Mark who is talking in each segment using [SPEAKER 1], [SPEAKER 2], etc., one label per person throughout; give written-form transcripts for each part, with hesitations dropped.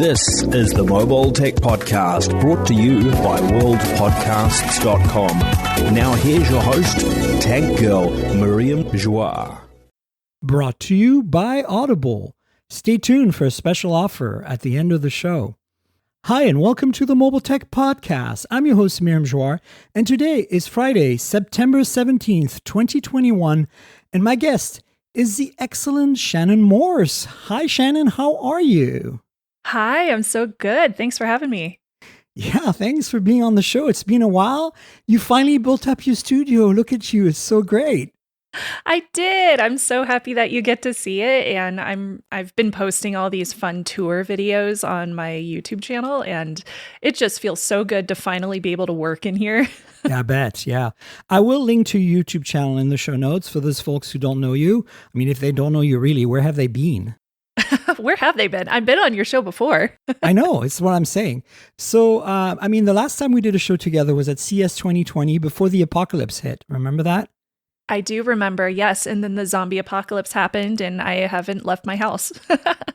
[SPEAKER 1] This is the Mobile Tech Podcast, brought to you by worldpodcasts.com. Now here's your host, Tech Girl, Miriam Joie.
[SPEAKER 2] Brought to you by Audible. Stay tuned for a special offer at the end of the show. Hi, and welcome to the Mobile Tech Podcast. I'm your host, Miriam Joie, and today is Friday, September 17th, 2021, and my guest is the excellent Shannon Morse. Hi, Shannon. How are you?
[SPEAKER 3] Hi, I'm so good. Thanks for having me.
[SPEAKER 2] Yeah, thanks for being on the show. It's been a while. You finally built up your studio. Look at you. It's so great.
[SPEAKER 3] I did. I'm so happy that you get to see it. And I've been posting all these fun tour videos on my YouTube channel, and it just feels so good to finally be able to work in here.
[SPEAKER 2] Yeah, I bet. Yeah. I will link to your YouTube channel in the show notes for those folks who don't know you. I mean, if they don't know you really, where have they been?
[SPEAKER 3] Where have they been? I've been on your show before.
[SPEAKER 2] I know. It's what I'm saying. So, the last time we did a show together was at CS 2020 before the apocalypse hit. Remember that?
[SPEAKER 3] I do remember, yes. And then the zombie apocalypse happened and I haven't left my house.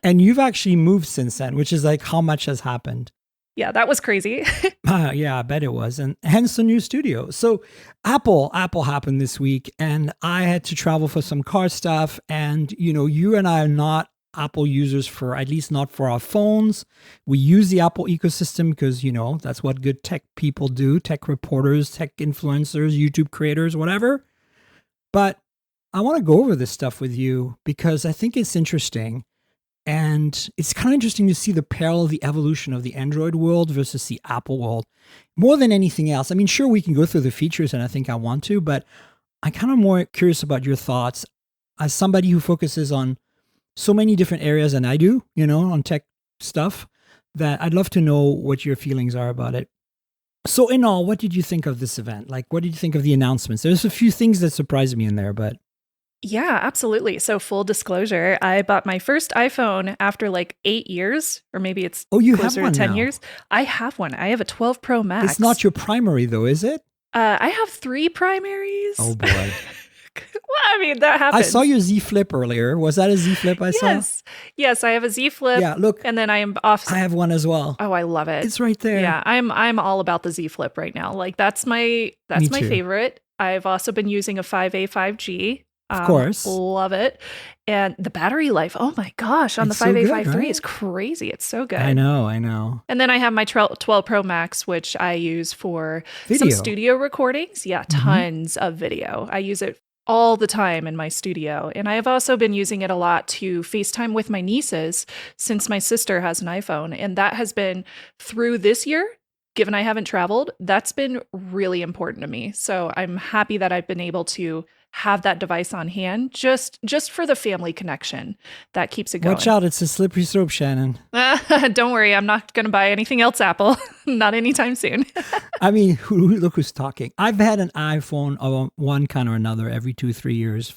[SPEAKER 2] And you've actually moved since then, which is like how much has happened.
[SPEAKER 3] Yeah, that was crazy.
[SPEAKER 2] Yeah, I bet it was. And hence the new studio. So Apple happened this week, and I had to travel for some car stuff. And, you and I are not Apple users, for at least not for our phones. We use the Apple ecosystem because, that's what good tech people do. Tech reporters, tech influencers, YouTube creators, whatever. But I want to go over this stuff with you because I think it's interesting. And it's kind of interesting to see the the evolution of the Android world versus the Apple world. More than anything else. I mean, sure, we can go through the features, and I think I want to, but I'm kind of more curious about your thoughts as somebody who focuses on so many different areas than I do, on tech stuff, that I'd love to know what your feelings are about it. So in all, what did you think of this event? Like, what did you think of the announcements? There's a few things that surprised me in there, but...
[SPEAKER 3] Yeah, absolutely. So full disclosure, I bought my first iPhone after like 8 years, or maybe it's closer to 10 years. I have one. I have a 12 Pro Max.
[SPEAKER 2] It's not your primary though, is it?
[SPEAKER 3] I have 3 primaries.
[SPEAKER 2] Oh boy.
[SPEAKER 3] Well, I mean, that happens.
[SPEAKER 2] I saw your Z Flip earlier. Was that a Z Flip I saw?
[SPEAKER 3] Yes, I have a Z Flip.
[SPEAKER 2] Yeah, look.
[SPEAKER 3] And then I am off.
[SPEAKER 2] I have one as well.
[SPEAKER 3] Oh, I love it.
[SPEAKER 2] It's right there.
[SPEAKER 3] Yeah, I'm all about the Z Flip right now. Like that's my favorite. I've also been using a 5A 5G.
[SPEAKER 2] Of course.
[SPEAKER 3] Love it. And the battery life, oh my gosh, on
[SPEAKER 2] it's
[SPEAKER 3] the 5A,
[SPEAKER 2] so good,
[SPEAKER 3] 5.3
[SPEAKER 2] right?
[SPEAKER 3] is crazy. It's so good.
[SPEAKER 2] I know.
[SPEAKER 3] And then I have my 12 Pro Max, which I use for
[SPEAKER 2] video.
[SPEAKER 3] some studio recordings. Yeah, tons of video. I use it all the time in my studio. And I have also been using it a lot to FaceTime with my nieces since my sister has an iPhone. And that has been through this year. Given I haven't traveled, that's been really important to me. So I'm happy that I've been able to have that device on hand just for the family connection that keeps it going.
[SPEAKER 2] Watch out, it's a slippery slope, Shannon.
[SPEAKER 3] Don't worry, I'm not going to buy anything else Apple. Not anytime soon.
[SPEAKER 2] I mean, look who's talking. I've had an iPhone of one kind or another every 2-3 years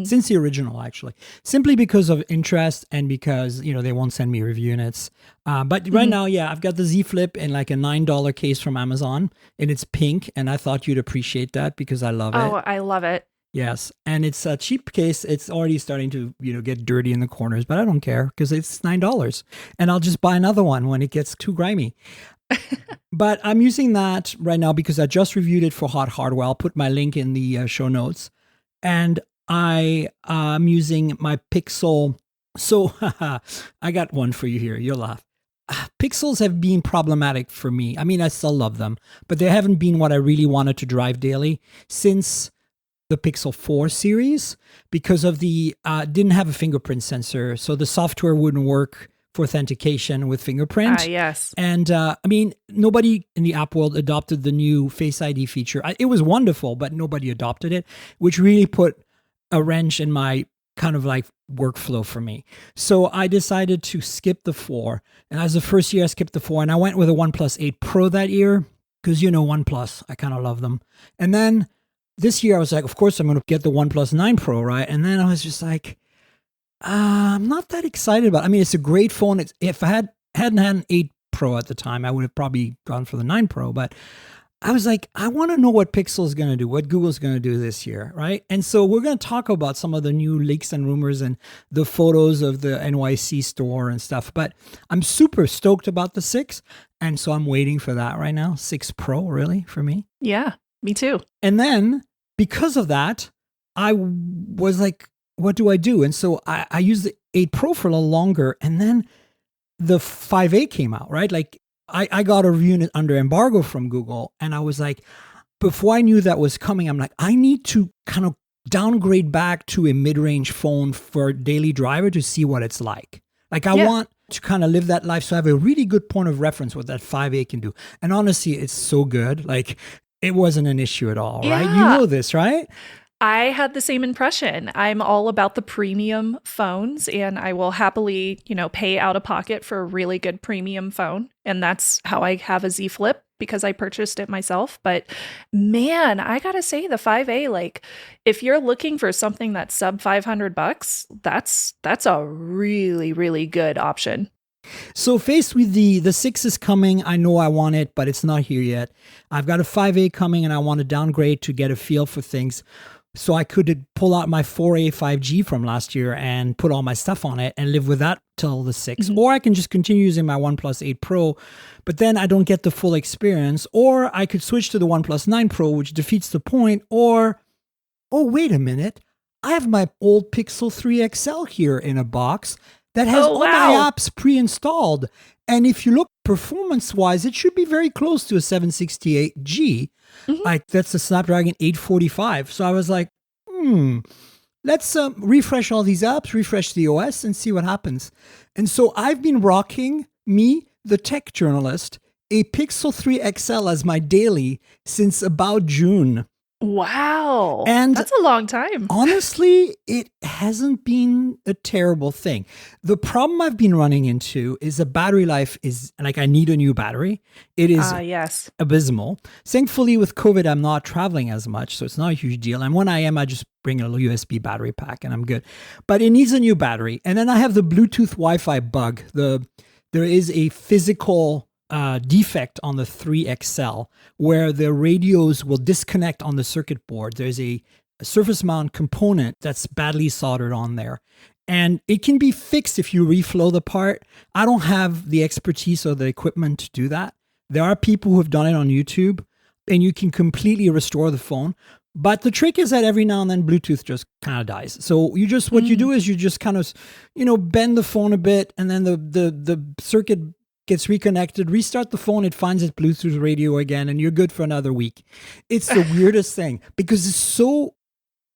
[SPEAKER 2] since the original, actually, simply because of interest and because, they won't send me review units. But right now, yeah, I've got the Z Flip in like a $9 case from Amazon, and it's pink, and I thought you'd appreciate that because I love it.
[SPEAKER 3] Oh, I love it.
[SPEAKER 2] Yes, and it's a cheap case. It's already starting to, get dirty in the corners, but I don't care because it's $9, and I'll just buy another one when it gets too grimy. But I'm using that right now because I just reviewed it for Hot Hardware. I'll put my link in the show notes, and I'm using my Pixel. So I got one for you here. You'll laugh. Pixels have been problematic for me. I mean, I still love them, but they haven't been what I really wanted to drive daily since the Pixel 4 series because of the didn't have a fingerprint sensor, so the software wouldn't work for authentication with fingerprint.
[SPEAKER 3] Yes.
[SPEAKER 2] And nobody in the app world adopted the new Face ID feature. It was wonderful, but nobody adopted it, which really put a wrench in my kind of like workflow for me. So I decided to skip the 4. And as the first year, I skipped the 4, and I went with a OnePlus 8 Pro that year because, OnePlus, I kind of love them. And then this year I was like, of course I'm going to get the OnePlus 9 Pro, right? And then I was just like, I'm not that excited about it. I mean, it's a great phone. If I hadn't had an 8 Pro at the time, I would have probably gone for the 9 Pro. But I was like, I want to know what Pixel's going to do, what Google's going to do this year, right? And so we're going to talk about some of the new leaks and rumors and the photos of the NYC store and stuff. But I'm super stoked about the 6. And so I'm waiting for that right now. 6 Pro, really, for me.
[SPEAKER 3] Yeah, me too.
[SPEAKER 2] And then because of that, I was like, what do I do? And so I used the 8 Pro for a little longer. And then the 5A came out, right? Like I got a unit under embargo from Google. And I was like, before I knew that was coming, I'm like, I need to kind of downgrade back to a mid-range phone for daily driver to see what it's like. Like I want to kind of live that life. So I have a really good point of reference what that 5A can do. And honestly, it's so good. Like it wasn't an issue at all, right? You know this, right?
[SPEAKER 3] I had the same impression. I'm all about the premium phones, and I will happily, pay out of pocket for a really good premium phone. And that's how I have a Z Flip, because I purchased it myself. But man, I gotta say the 5A, like if you're looking for something that's sub $500, that's a really, really good option.
[SPEAKER 2] So faced with the 6 is coming, I know I want it, but it's not here yet. I've got a 5A coming and I want to downgrade to get a feel for things. So I could pull out my 4A 5G from last year and put all my stuff on it and live with that till the 6. Or I can just continue using my OnePlus 8 Pro, but then I don't get the full experience. Or I could switch to the OnePlus 9 Pro, which defeats the point. Or, oh, wait a minute. I have my old Pixel 3 XL here in a box that has all my apps pre-installed. And if you look performance-wise, it should be very close to a 768G. Like that's a Snapdragon 845. So I was like, let's refresh all these apps, refresh the OS and see what happens. And so I've been rocking, me, the tech journalist, a Pixel 3 XL as my daily since about June.
[SPEAKER 3] Wow.
[SPEAKER 2] And
[SPEAKER 3] that's a long time.
[SPEAKER 2] Honestly, it hasn't been a terrible thing. The problem I've been running into is the battery life is like I need a new battery. It is abysmal. Thankfully, with COVID, I'm not traveling as much, so it's not a huge deal. And when I am, I just bring a USB battery pack and I'm good. But it needs a new battery. And then I have the Bluetooth Wi-Fi bug. There is a physical defect on the 3XL where the radios will disconnect on the circuit board. There's a surface mount component that's badly soldered on there. And it can be fixed if you reflow the part. I don't have the expertise or the equipment to do that. There are people who have done it on YouTube and you can completely restore the phone. But the trick is that every now and then Bluetooth just kind of dies. So what you do is you just kind of, bend the phone a bit and then the circuit gets reconnected, restart the phone, it finds its Bluetooth radio again, and you're good for another week. It's the weirdest thing because it's so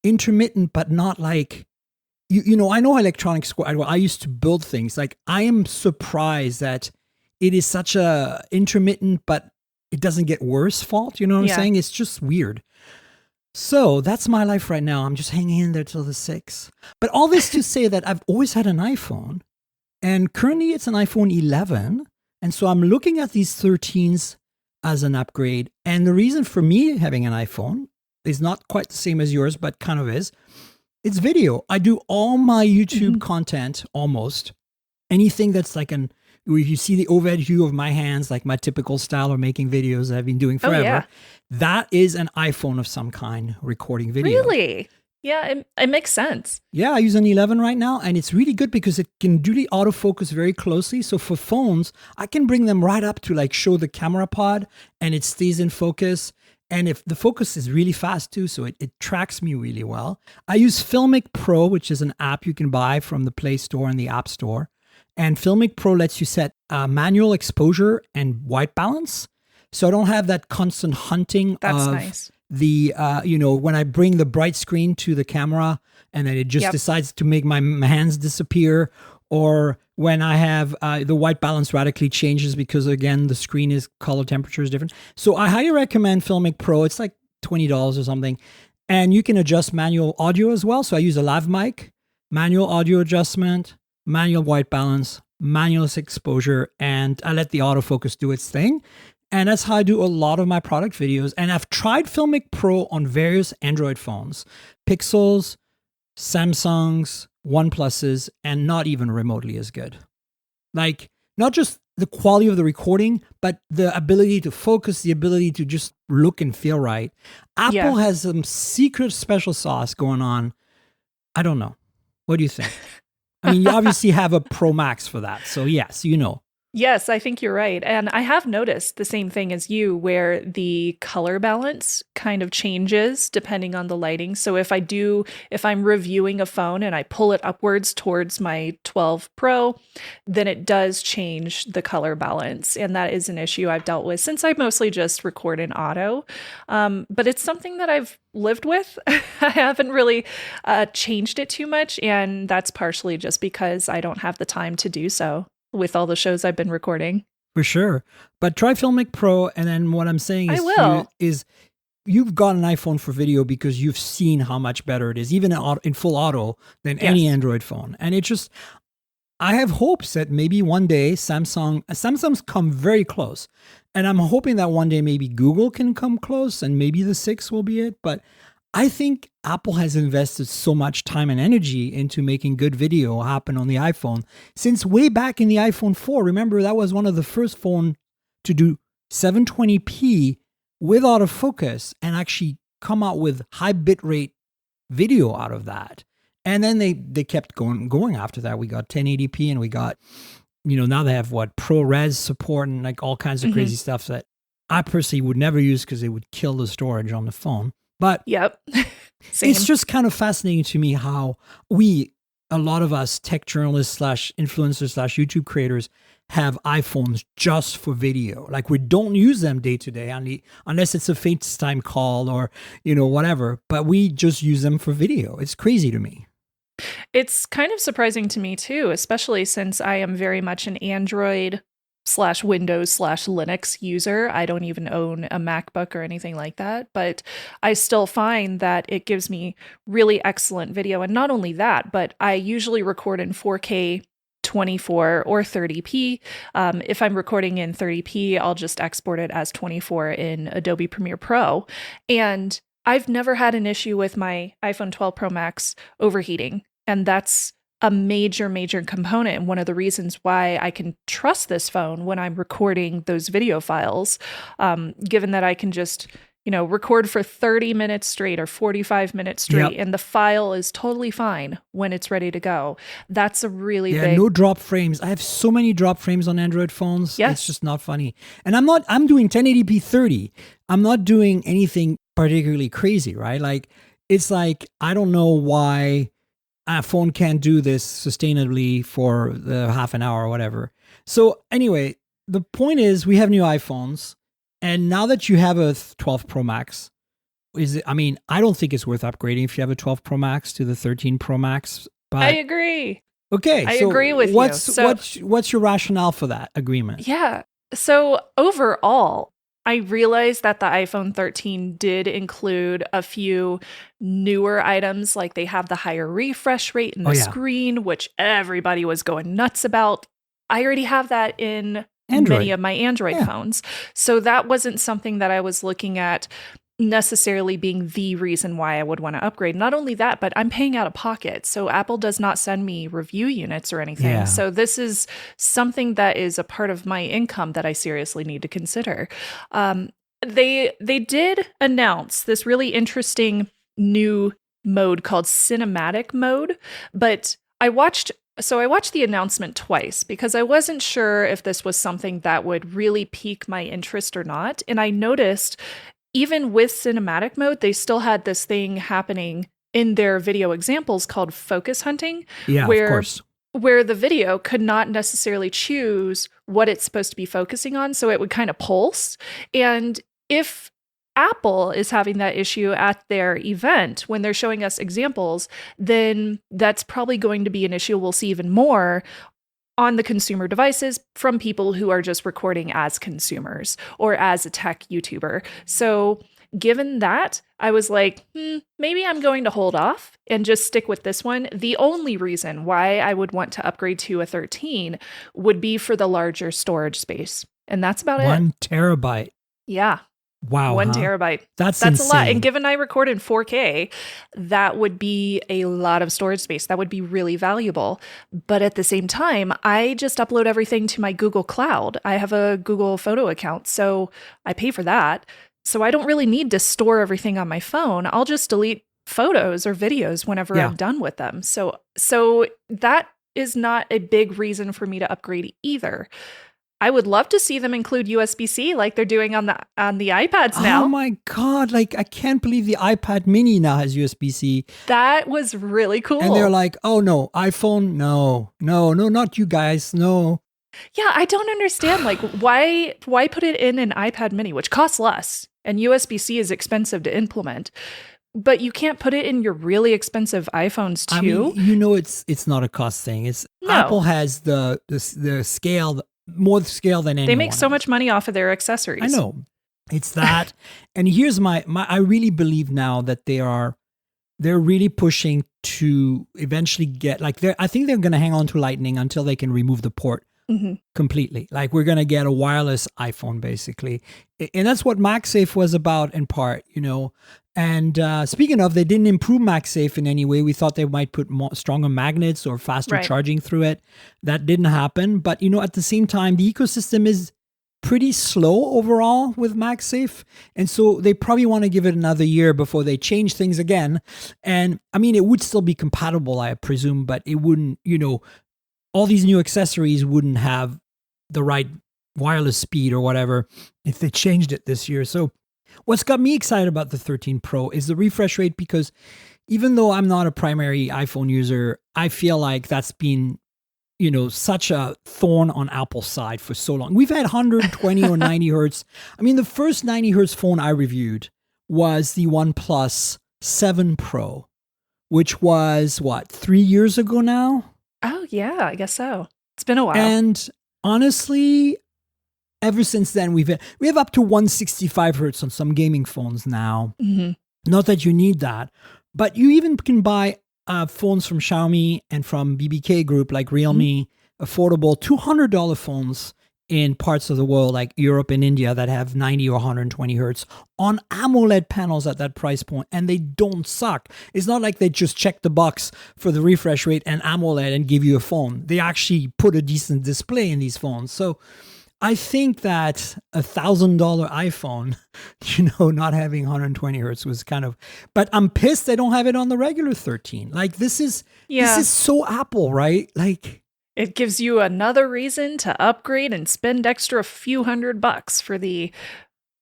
[SPEAKER 2] intermittent, but not like, I know electronics, I used to build things. Like I am surprised that it is such a intermittent, but it doesn't get worse fault. You know what I'm saying? It's just weird. So that's my life right now. I'm just hanging in there till the 6. But all this to say that I've always had an iPhone, and currently it's an iPhone 11. And so I'm looking at these 13s as an upgrade. And the reason for me having an iPhone is not quite the same as yours, but kind of is. It's video. I do all my YouTube content almost. Anything that's like where you see the overhead view of my hands, like my typical style of making videos that I've been doing forever. That is an iPhone of some kind recording video.
[SPEAKER 3] Really? Yeah, it makes sense.
[SPEAKER 2] Yeah, I use an 11 right now, and it's really good because it can do the autofocus very closely. So for phones, I can bring them right up to like show the camera pod, and it stays in focus. And if the focus is really fast too, so it tracks me really well. I use Filmic Pro, which is an app you can buy from the Play Store and the App Store. And Filmic Pro lets you set manual exposure and white balance. So I don't have that constant hunting
[SPEAKER 3] That's
[SPEAKER 2] of
[SPEAKER 3] nice.
[SPEAKER 2] The, when I bring the bright screen to the camera and then it just decides to make my hands disappear, or when I have the white balance radically changes because, again, the screen is color temperature is different. So I highly recommend Filmic Pro. It's like $20 or something. And you can adjust manual audio as well. So I use a lav mic, manual audio adjustment, manual white balance, manual exposure, and I let the autofocus do its thing. And that's how I do a lot of my product videos. And I've tried Filmic Pro on various Android phones, Pixels, Samsungs, OnePluses, and not even remotely as good. Like, not just the quality of the recording, but the ability to focus, the ability to just look and feel right. Apple has some secret special sauce going on. I don't know. What do you think? I mean, you obviously have a Pro Max for that. So yes, you know.
[SPEAKER 3] Yes, I think you're right. And I have noticed the same thing as you, where the color balance kind of changes depending on the lighting. So if I'm reviewing a phone and I pull it upwards towards my 12 Pro, then it does change the color balance. And that is an issue I've dealt with since I mostly just record in auto. But it's something that I've lived with. I haven't really changed it too much. And that's partially just because I don't have the time to do so with all the shows I've been recording.
[SPEAKER 2] For sure. But try Filmic Pro. And then what I'm saying is you've got an iPhone for video because you've seen how much better it is, even in full auto, than any Android phone. And it just, I have hopes that maybe one day Samsung's come very close. And I'm hoping that one day maybe Google can come close and maybe the 6 will be it. But I think Apple has invested so much time and energy into making good video happen on the iPhone since way back in the iPhone 4. Remember, that was one of the first phones to do 720p with autofocus and actually come out with high bitrate video out of that. And then they kept going after that. We got 1080p and we got, now they have ProRes support and like all kinds of crazy stuff that I personally would never use because it would kill the storage on the phone. But it's just kind of fascinating to me how a lot of us tech journalists / influencers / YouTube creators have iPhones just for video. Like we don't use them day to day unless it's a FaceTime call or, whatever, but we just use them for video. It's crazy to me.
[SPEAKER 3] It's kind of surprising to me too, especially since I am very much an Android /Windows /Linux user. I don't even own a MacBook or anything like that, but I still find that it gives me really excellent video. And not only that, but I usually record in 4K, 24 or 30p. If I'm recording in 30p, I'll just export it as 24 in Adobe Premiere Pro. And I've never had an issue with my iPhone 12 Pro Max overheating. And that's a major component and one of the reasons why I can trust this phone when I'm recording those video files, given that I can just, record for 30 minutes straight or 45 minutes straight, and the file is totally fine when it's ready to go. That's a really big...
[SPEAKER 2] no drop frames. I have so many drop frames on Android phones. Yes. It's just not funny. And I'm doing 1080p 30. I'm not doing anything particularly crazy, right? Like, it's like, I don't know why a phone can't do this sustainably for the half an hour or whatever. So anyway, the point is we have new iPhones. And now that you have a 12 Pro Max, I don't think it's worth upgrading if you have a 12 Pro Max to the 13 Pro Max. But
[SPEAKER 3] I agree.
[SPEAKER 2] Okay.
[SPEAKER 3] I agree with you.
[SPEAKER 2] What's your rationale for that agreement?
[SPEAKER 3] Yeah. So overall, I realized that the iPhone 13 did include a few newer items, like they have the higher refresh rate in the screen, which everybody was going nuts about. I already have that in many of my Android phones. So that wasn't something that I was looking at necessarily being the reason why I would want to upgrade. Not only that, but I'm paying out of pocket. So Apple does not send me review units or anything. Yeah. So this is something that is a part of my income that I seriously need to consider. They did announce this really interesting new mode called cinematic mode, but I watched the announcement twice because I wasn't sure if this was something that would really pique my interest or not. And I noticed even with cinematic mode, they still had this thing happening in their video examples called focus hunting.
[SPEAKER 2] Yeah, of course.
[SPEAKER 3] Where the video could not necessarily choose what it's supposed to be focusing on. So it would kind of pulse. And if Apple is having that issue at their event when they're showing us examples, then that's probably going to be an issue we'll see even more on the consumer devices from people who are just recording as consumers or as a tech YouTuber. So given that, I was like, maybe I'm going to hold off and just stick with this one. The only reason why I would want to upgrade to a 13 would be for the larger storage space. And that's about it.
[SPEAKER 2] 1 terabyte.
[SPEAKER 3] Yeah.
[SPEAKER 2] Wow.
[SPEAKER 3] 1 terabyte.
[SPEAKER 2] That's
[SPEAKER 3] a lot.
[SPEAKER 2] insane.
[SPEAKER 3] And given I record in 4K, that would be a lot of storage space. That would be really valuable. But at the same time, I just upload everything to my Google Cloud. I have a Google Photo account, so I pay for that. So I don't really need to store everything on my phone. I'll just delete photos or videos whenever I'm done with them. So that is not a big reason for me to upgrade either. I would love to see them include USB-C like they're doing on the iPads now.
[SPEAKER 2] Oh my God. Like, I can't believe the iPad mini now has USB-C.
[SPEAKER 3] That was really cool.
[SPEAKER 2] And they're like, oh no, iPhone, no, not you guys, no.
[SPEAKER 3] Yeah, I don't understand. Like, why put it in an iPad mini, which costs less, and USB-C is expensive to implement, but you can't put it in your really expensive iPhones too?
[SPEAKER 2] I mean, it's not a cost thing. Apple has the scale, more scale than anyone.
[SPEAKER 3] They make so much money off of their accessories.
[SPEAKER 2] I know. It's that. And here's my I really believe now that they're really pushing to eventually get, like, I think they're going to hang on to Lightning until they can remove the port completely. Like, we're going to get a wireless iPhone basically. And that's what MagSafe was about in part, And speaking of, they didn't improve MagSafe in any way. We thought they might put stronger magnets or faster charging through it. That didn't happen. But, at the same time, the ecosystem is pretty slow overall with MagSafe. And so they probably want to give it another year before they change things again. And I mean, it would still be compatible, I presume, but it wouldn't, all these new accessories wouldn't have the right wireless speed or whatever if they changed it this year. So what's got me excited about the 13 Pro is the refresh rate, because even though I'm not a primary iPhone user, I feel like that's been, such a thorn on Apple's side for so long. We've had 120 or 90 hertz. I mean, the first 90 hertz phone I reviewed was the OnePlus 7 Pro, which was 3 years ago now?
[SPEAKER 3] Oh, yeah, I guess so. It's been a while.
[SPEAKER 2] And honestly, ever since then, we have up to 165 hertz on some gaming phones now.
[SPEAKER 3] Mm-hmm.
[SPEAKER 2] Not that you need that, but you even can buy phones from Xiaomi and from BBK Group, like Realme, affordable $200 phones in parts of the world like Europe and India that have 90 or 120 hertz on AMOLED panels at that price point, and they don't suck. It's not like they just check the box for the refresh rate and AMOLED and give you a phone. They actually put a decent display in these phones. So I think that $1,000 iPhone, not having 120 hertz was kind of, but I'm pissed they don't have it on the regular 13. Like, this is so Apple, right? Like,
[SPEAKER 3] it gives you another reason to upgrade and spend extra few $100 for the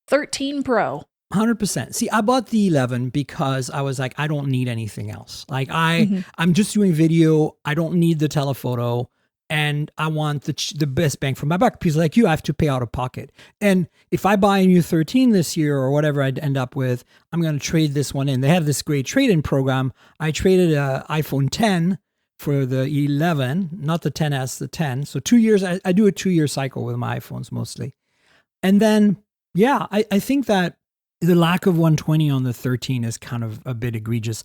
[SPEAKER 3] 13 Pro.
[SPEAKER 2] 100%. See, I bought the 11 because I was like, I don't need anything else. Like, I'm just doing video. I don't need the telephoto. And I want the best bang for my buck, because like you, I have to pay out of pocket. And if I buy a new 13 this year or whatever I'd end up with, I'm going to trade this one in. They have this great trade-in program. I traded an iPhone 10 for the 11, not the 10S, the 10. So 2 years, I do a 2-year cycle with my iPhones mostly. And then, I think that the lack of 120 on the 13 is kind of a bit egregious.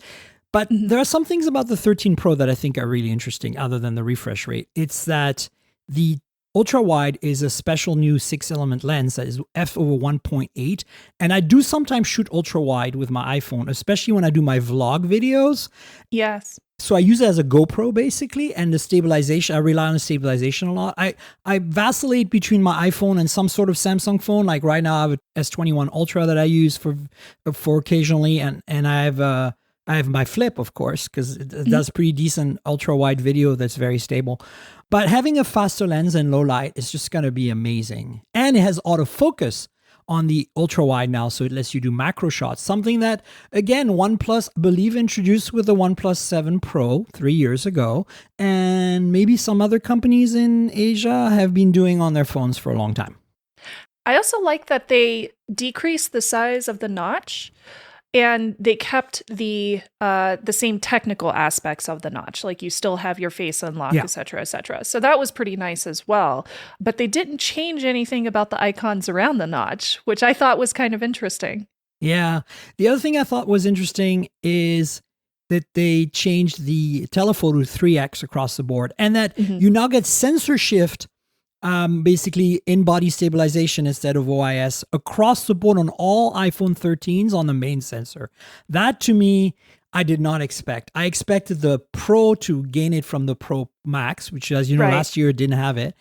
[SPEAKER 2] But there are some things about the 13 Pro that I think are really interesting other than the refresh rate. It's that the ultra wide is a special new 6-element lens that is f/1.8. And I do sometimes shoot ultra wide with my iPhone, especially when I do my vlog videos.
[SPEAKER 3] Yes.
[SPEAKER 2] So I use it as a GoPro basically, and the stabilization, I rely on the stabilization a lot. I vacillate between my iPhone and some sort of Samsung phone. Like right now I have an S21 Ultra that I use for occasionally, and I have my Flip, of course, because it does pretty decent ultra wide video that's very stable. But having a faster lens and low light is just going to be amazing. And it has autofocus on the ultra wide now, so it lets you do macro shots. Something that, again, OnePlus, I believe, introduced with the OnePlus 7 Pro 3 years ago. And maybe some other companies in Asia have been doing on their phones for a long time.
[SPEAKER 3] I also like that they decreased the size of the notch. And they kept the same technical aspects of the notch, like you still have your face unlock, et cetera, et cetera. So that was pretty nice as well. But they didn't change anything about the icons around the notch, which I thought was kind of interesting.
[SPEAKER 2] Yeah. The other thing I thought was interesting is that they changed the telephoto 3x across the board, and that you now get sensor shift basically in-body stabilization instead of OIS across the board on all iPhone 13s on the main sensor. That to me, I did not expect. I expected the Pro to gain it from the Pro Max, which, as you know,
[SPEAKER 3] Right.
[SPEAKER 2] last year it didn't have it.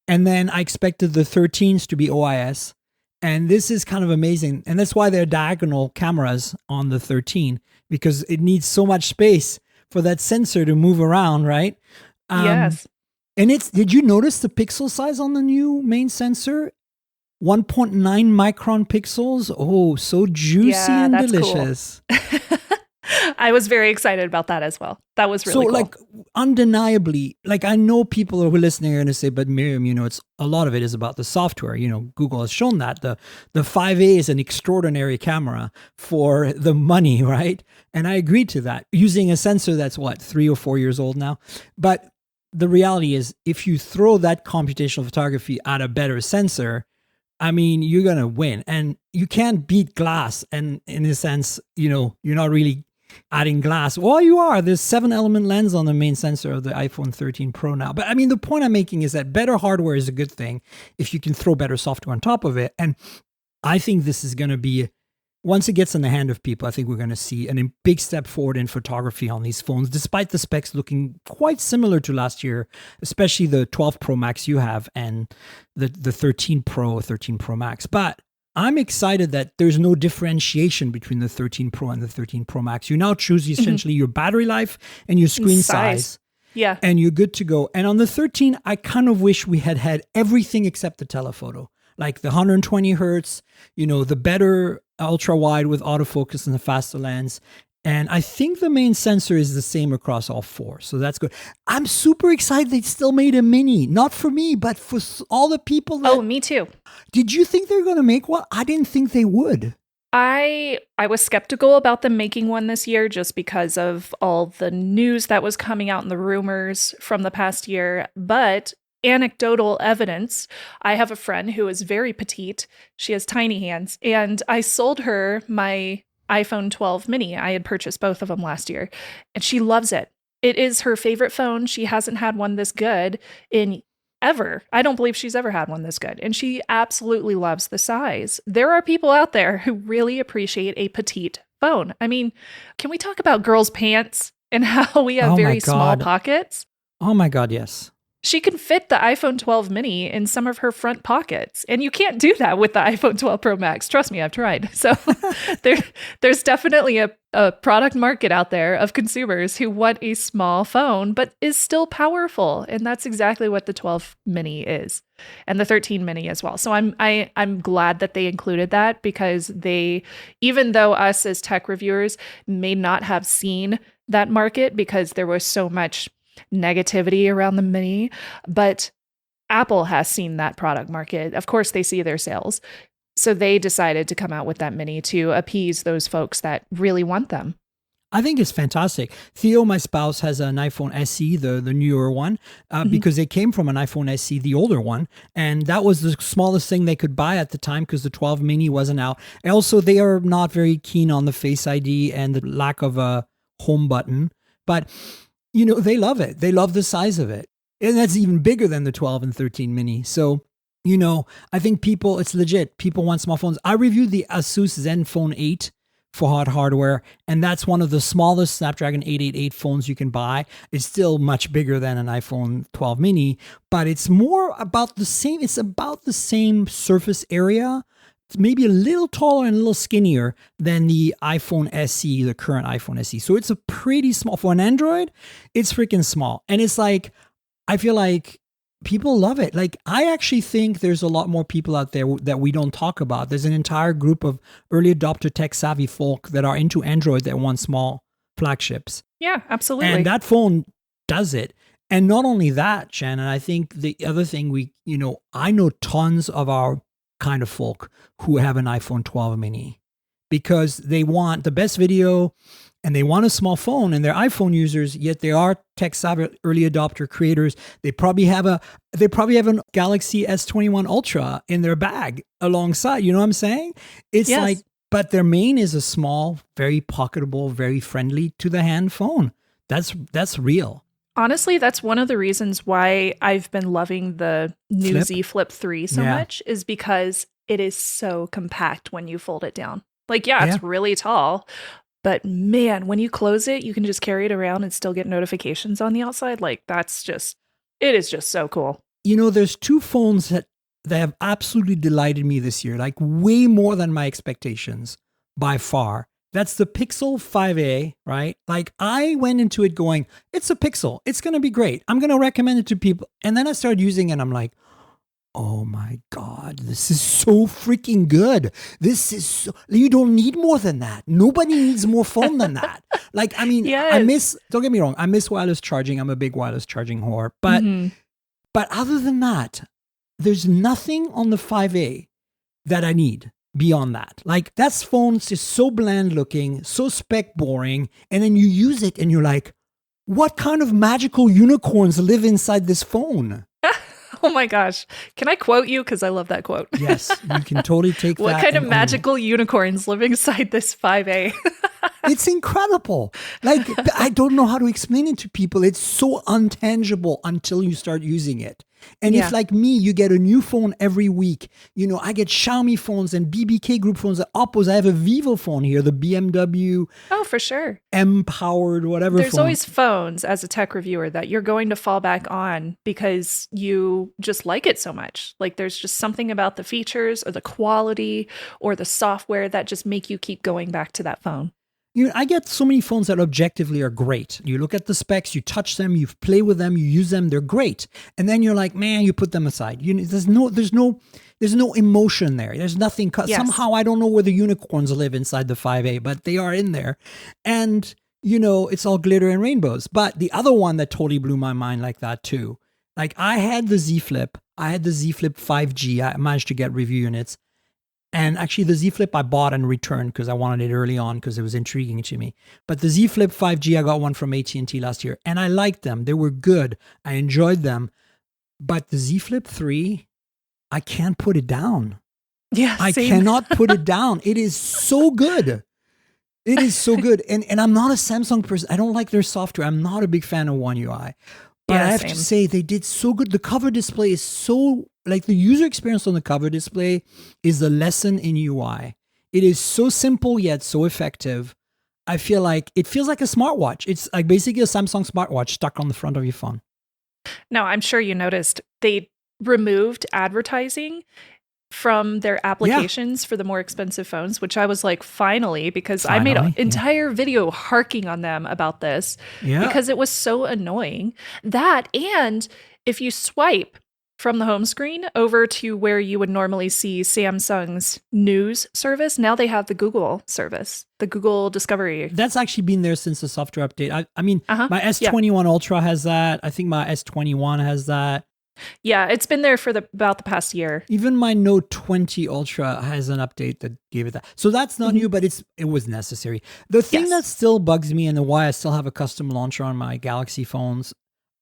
[SPEAKER 2] And then I expected the 13s to be OIS. And this is kind of amazing. And that's why they're diagonal cameras on the 13, because it needs so much space for that sensor to move around, right?
[SPEAKER 3] Yes.
[SPEAKER 2] And did you notice the pixel size on the new main sensor? 1.9 micron pixels. Oh, so juicy
[SPEAKER 3] Yeah,
[SPEAKER 2] and
[SPEAKER 3] that's cool.
[SPEAKER 2] delicious.
[SPEAKER 3] I was very excited about that as well. That was really cool.
[SPEAKER 2] Like, undeniably, like, I know people who are listening are going to say, but Miriam, it's a lot of it is about the software. Google has shown that the 5A is an extraordinary camera for the money, right? And I agree to that, using a sensor that's 3 or 4 years old now. But the reality is, if you throw that computational photography at a better sensor, I mean, you're going to win. And you can't beat glass. And in a sense, you're not really adding glass. Well, you are. There's 7-element lens on the main sensor of the iPhone 13 Pro now. But I mean, the point I'm making is that better hardware is a good thing if you can throw better software on top of it. And I think this is going to be, once it gets in the hand of people, I think we're going to see a big step forward in photography on these phones, despite the specs looking quite similar to last year, especially the 12 Pro Max you have and the 13 Pro, 13 Pro Max. But I'm excited that there's no differentiation between the 13 Pro and the 13 Pro Max. You now choose essentially your battery life and your screen size.
[SPEAKER 3] Yeah.
[SPEAKER 2] And you're good to go. And on the 13, I kind of wish we had everything except the telephoto, like the 120 hertz, the better ultra wide with autofocus and the faster lens. And I think the main sensor is the same across all four. So that's good. I'm super excited they still made a mini. Not for me, but for all the people that...
[SPEAKER 3] Oh, me too.
[SPEAKER 2] Did you think they were going to make one? I didn't think they would.
[SPEAKER 3] I was skeptical about them making one this year just because of all the news that was coming out and the rumors from the past year. But anecdotal evidence, I have a friend who is very petite. She has tiny hands. And I sold her my iPhone 12 mini. I had purchased both of them last year, and she loves it. It is her favorite phone. She hasn't had one this good in ever. I don't believe she's ever had one this good. And she absolutely loves the size. There are people out there who really appreciate a petite phone. I mean, can we talk about girls' pants and how we have very small pockets?
[SPEAKER 2] Oh my God, yes.
[SPEAKER 3] She can fit the iPhone 12 mini in some of her front pockets. And you can't do that with the iPhone 12 Pro Max. Trust me, I've tried. So there's definitely a product market out there of consumers who want a small phone, but is still powerful. And that's exactly what the 12 mini is, and the 13 mini as well. So I'm glad that they included that, because even though us as tech reviewers may not have seen that market because there was so much negativity around the mini, but Apple has seen that product market. Of course, they see their sales. So they decided to come out with that mini to appease those folks that really want them.
[SPEAKER 2] I think it's fantastic. Theo, my spouse, has an iPhone SE, the newer one, because they came from an iPhone SE, the older one. And that was the smallest thing they could buy at the time because the 12 mini wasn't out. And also, they are not very keen on the Face ID and the lack of a home button. But they love it. They love the size of it. And that's even bigger than the 12 and 13 mini. So, I think it's legit. People want small phones. I reviewed the Asus Zenfone 8 for hot hardware, and that's one of the smallest Snapdragon 888 phones you can buy. It's still much bigger than an iPhone 12 mini, but it's more about the same. It's about the same surface area. It's maybe a little taller and a little skinnier than the iPhone SE, the current iPhone SE. So it's a pretty small, for an Android, it's freaking small. And it's like, I feel like people love it. Like, I actually think there's a lot more people out there that we don't talk about. There's an entire group of early adopter tech savvy folk that are into Android that want small flagships.
[SPEAKER 3] Yeah, absolutely.
[SPEAKER 2] And that phone does it. And not only that, Shannon, I think the other thing I know tons of our kind of folk who have an iPhone 12 mini because they want the best video and they want a small phone, and they're iPhone users, yet they are tech savvy early adopter creators. They probably have a Galaxy S21 Ultra in their bag alongside. You know what I'm saying? It's like, but their main is a small, very pocketable, very friendly to the hand phone. That's real.
[SPEAKER 3] Honestly, that's one of the reasons why I've been loving the new
[SPEAKER 2] Flip?
[SPEAKER 3] Z Flip 3 so much, is because it is so compact when you fold it down. Like, yeah,
[SPEAKER 2] Yeah.
[SPEAKER 3] it's really tall, but man, when you close it, you can just carry it around and still get notifications on the outside. Like, it is just so cool.
[SPEAKER 2] You know, there's two phones that have absolutely delighted me this year, like way more than my expectations by far. That's the Pixel 5a, right? Like I went into it going, it's a Pixel. It's going to be great. I'm going to recommend it to people. And then I started using it and I'm like, oh my God, this is so freaking good. You don't need more than that. Nobody needs more phone than that. Like, I mean,
[SPEAKER 3] Yes.
[SPEAKER 2] don't get me wrong, I miss wireless charging. I'm a big wireless charging whore. But other than that, there's nothing on the 5A that I need beyond that. Like that phone is so bland looking, so spec boring. And then you use it and you're like, what kind of magical unicorns live inside this phone?
[SPEAKER 3] Oh my gosh. Can I quote you? Because I love that quote.
[SPEAKER 2] Yes, you can totally take that.
[SPEAKER 3] What kind of
[SPEAKER 2] and own it.
[SPEAKER 3] magical unicorns live inside this 5A?
[SPEAKER 2] It's incredible. Like, I don't know how to explain it to people. It's so untangible until you start using it. And if like me, you get a new phone every week, you know, I get Xiaomi phones and BBK group phones, the Oppos. I have a Vivo phone here, the BMW.
[SPEAKER 3] Oh, for sure.
[SPEAKER 2] M-powered, whatever.
[SPEAKER 3] There's
[SPEAKER 2] phone.
[SPEAKER 3] always phones as a tech reviewer that you're going to fall back on because you just like it so much. Like there's just something about the features or the quality or the software that just make you keep going back to that phone.
[SPEAKER 2] You know, I get so many phones that objectively are great. You look at the specs, you touch them, you play with them, you use them, they're great. And then you're like, man, you put them aside. You know, there's no emotion there. There's nothing. Somehow I don't know where the unicorns live inside the 5A, but they are in there. And, you know, it's all glitter and rainbows. But the other one that totally blew my mind like that too, like I had the Z Flip 5G. I managed to get review units. And actually the Z Flip I bought and returned because I wanted it early on because it was intriguing to me. But the Z Flip 5G, I got one from AT&T last year and I liked them. They were good. I enjoyed them. But the Z Flip 3, I can't put it down.
[SPEAKER 3] Yeah,
[SPEAKER 2] I
[SPEAKER 3] same.
[SPEAKER 2] cannot put it down. It is so good. It is so good. And I'm not a Samsung person. I don't like their software. I'm not a big fan of One UI. But I have to say they did so good. The cover display is so, like the user experience on the cover display is the lesson in UI. It is so simple yet so effective. I feel like it feels like a smartwatch. It's like basically a Samsung smartwatch stuck on the front of your phone.
[SPEAKER 3] No, I'm sure you noticed they removed advertising from their applications for the more expensive phones, which I was like, finally, because I made an entire video harking on them about this because it was so annoying. That, and if you swipe from the home screen over to where you would normally see Samsung's news service, now they have the Google service, the Google Discovery.
[SPEAKER 2] That's actually been there since the software update. I mean, my S21 Ultra has that. I think my S21 has that.
[SPEAKER 3] Yeah, it's been there for about the past year.
[SPEAKER 2] Even my Note 20 Ultra has an update that gave it that. So that's not new, but it was necessary. The thing that still bugs me and why I still have a custom launcher on my Galaxy phones,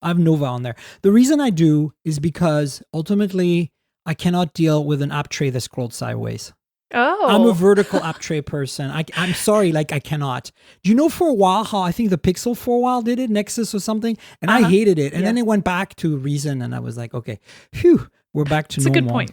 [SPEAKER 2] I have Nova on there. The reason I do is because ultimately I cannot deal with an app tray that scrolled sideways.
[SPEAKER 3] Oh.
[SPEAKER 2] I'm a vertical app tray person. I'm sorry, like I cannot. Do you know for a while how I think the Pixel for a while did it, Nexus or something? And I hated it. And then it went back to reason and I was like, okay, phew, we're back to normal.
[SPEAKER 3] That's a good point.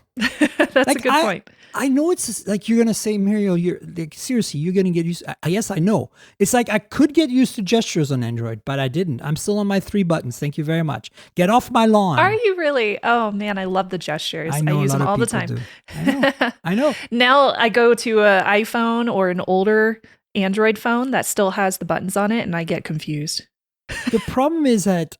[SPEAKER 3] That's a good point.
[SPEAKER 2] I know it's like you're going to say, Muriel, you're like, seriously, you're going to get used to, yes, I know. It's like I could get used to gestures on Android, but I didn't. I'm still on my 3 buttons. Thank you very much. Get off my lawn.
[SPEAKER 3] Are you really? Oh man, I love the gestures. I use them all the time.
[SPEAKER 2] I know.
[SPEAKER 3] Now I go to an iPhone or an older Android phone that still has the buttons on it and I get confused.
[SPEAKER 2] The problem is that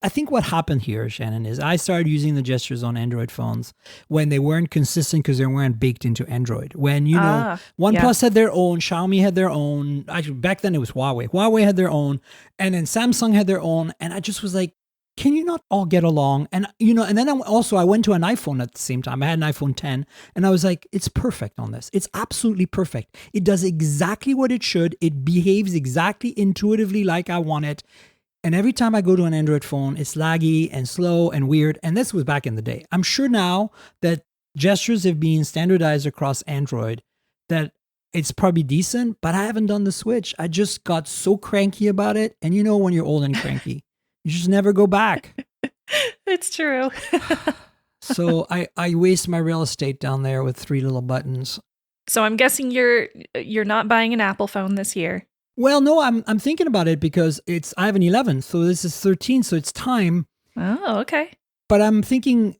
[SPEAKER 2] I think what happened here, Shannon, is I started using the gestures on Android phones when they weren't consistent because they weren't baked into Android. When, you know, OnePlus had their own, Xiaomi had their own. Actually, back then it was Huawei. Huawei had their own, and then Samsung had their own. And I just was like, can you not all get along? And, you know, and then I went to an iPhone at the same time. I had an iPhone 10, and I was like, it's perfect on this. It's absolutely perfect. It does exactly what it should. It behaves exactly intuitively like I want it. And every time I go to an Android phone, it's laggy and slow and weird. And this was back in the day. I'm sure now that gestures have been standardized across Android, that it's probably decent, but I haven't done the switch. I just got so cranky about it. And when you're old and cranky, you just never go back.
[SPEAKER 3] It's true.
[SPEAKER 2] So I waste my real estate down there with 3 little buttons.
[SPEAKER 3] So I'm guessing you're not buying an Apple phone this year.
[SPEAKER 2] Well, no, I'm thinking about it because I have an 11, so this is 13, so it's time.
[SPEAKER 3] Oh, okay.
[SPEAKER 2] But I'm thinking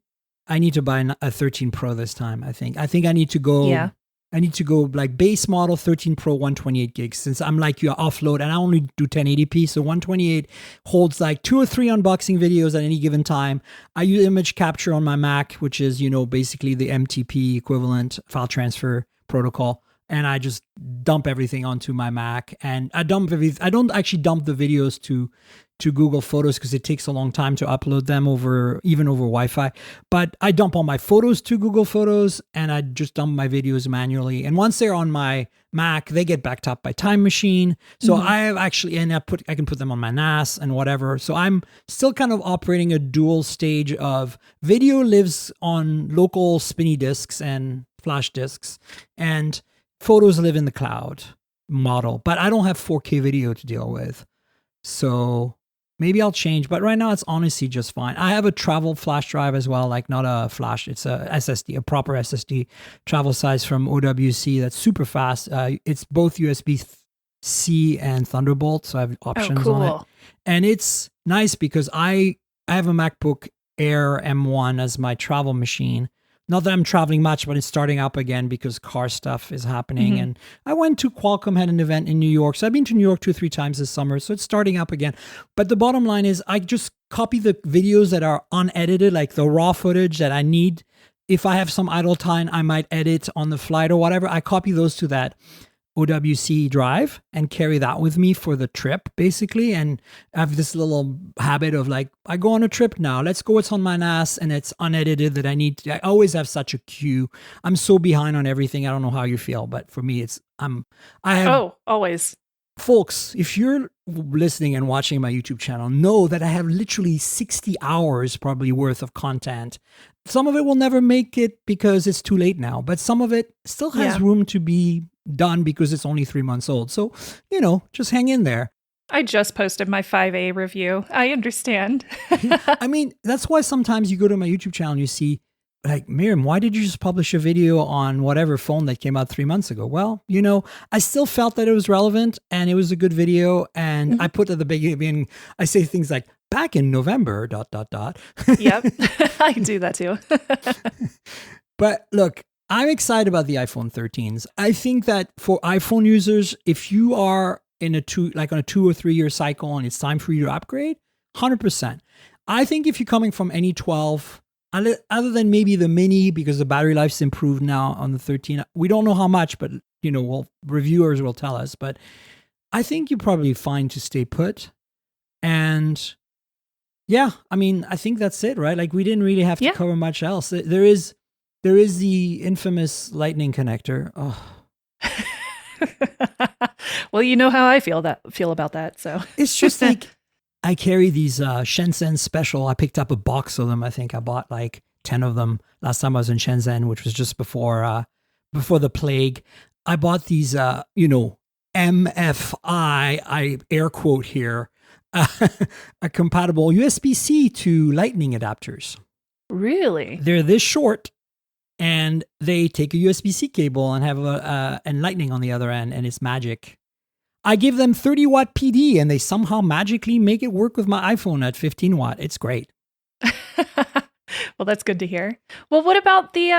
[SPEAKER 2] I need to buy a 13 Pro this time. I think I need to go.
[SPEAKER 3] Yeah.
[SPEAKER 2] I need to go like base model 13 Pro 128 gigs, since I'm like you offload and I only do 1080p. So 128 holds like 2 or 3 unboxing videos at any given time. I use image capture on my Mac, which is, basically the MTP equivalent file transfer protocol. And I just dump everything onto my Mac, and I don't actually dump the videos to Google Photos because it takes a long time to upload them even over Wi-Fi. But I dump all my photos to Google Photos, and I just dump my videos manually. And once they're on my Mac, they get backed up by Time Machine. So I have actually, and I can put them on my NAS and whatever. So I'm still kind of operating a dual stage of video lives on local spinny disks and flash disks, and photos live in the cloud model. But I don't have 4K video to deal with. So maybe I'll change, but right now it's honestly just fine. I have a travel flash drive as well, like not a flash, it's a SSD, a proper SSD travel size from OWC that's super fast. It's both USB-C and Thunderbolt, so I have options on it. And it's nice because I have a MacBook Air M1 as my travel machine. Not that I'm traveling much, but it's starting up again because car stuff is happening. And I went to Qualcomm, had an event in New York. So I've been to New York 2 or 3 times this summer. So it's starting up again. But the bottom line is I just copy the videos that are unedited, like the raw footage that I need. If I have some idle time, I might edit on the flight or whatever. I copy those to that OWC drive and carry that with me for the trip, basically. And I have this little habit of like, I go on a trip now, let's go what's on my NAS, and it's unedited that I always have such a queue. I'm so behind on everything. I don't know how you feel, but for me,
[SPEAKER 3] always.
[SPEAKER 2] Folks, if you're listening and watching my YouTube channel, know that I have literally 60 hours probably worth of content. Some of it will never make it because it's too late now, but some of it still has room to be done because it's only 3 months old. So, just hang in there.
[SPEAKER 3] I just posted my 5A review. I understand.
[SPEAKER 2] I mean, that's why sometimes you go to my YouTube channel and you see, like, Miriam, why did you just publish a video on whatever phone that came out 3 months ago? Well, I still felt that it was relevant and it was a good video. And I put at the beginning, I say things like, back in November, ...
[SPEAKER 3] Yep, I do that too.
[SPEAKER 2] But look, I'm excited about the iPhone 13s. I think that for iPhone users, if you are on a 2 or 3 year cycle and it's time for you to upgrade, 100%. I think if you're coming from any 12, other than maybe the mini, because the battery life's improved now on the 13, we don't know how much, but reviewers will tell us. But I think you're probably fine to stay put. And yeah, I mean, I think that's it, right? Like we didn't really have to cover much else. There is the infamous lightning connector. Oh.
[SPEAKER 3] Well, you know how I feel about that. So
[SPEAKER 2] it's just like I carry these Shenzhen special. I picked up a box of them. I think I bought like 10 of them last time I was in Shenzhen, which was just before the plague. I bought these, MFI, I air quote here, a compatible USB-C to Lightning adapters.
[SPEAKER 3] Really?
[SPEAKER 2] They're this short. And they take a USB-C cable and have and Lightning on the other end, and it's magic. I give them 30 watt PD, and they somehow magically make it work with my iPhone at 15 watt. It's great.
[SPEAKER 3] Well, that's good to hear. Well, what about the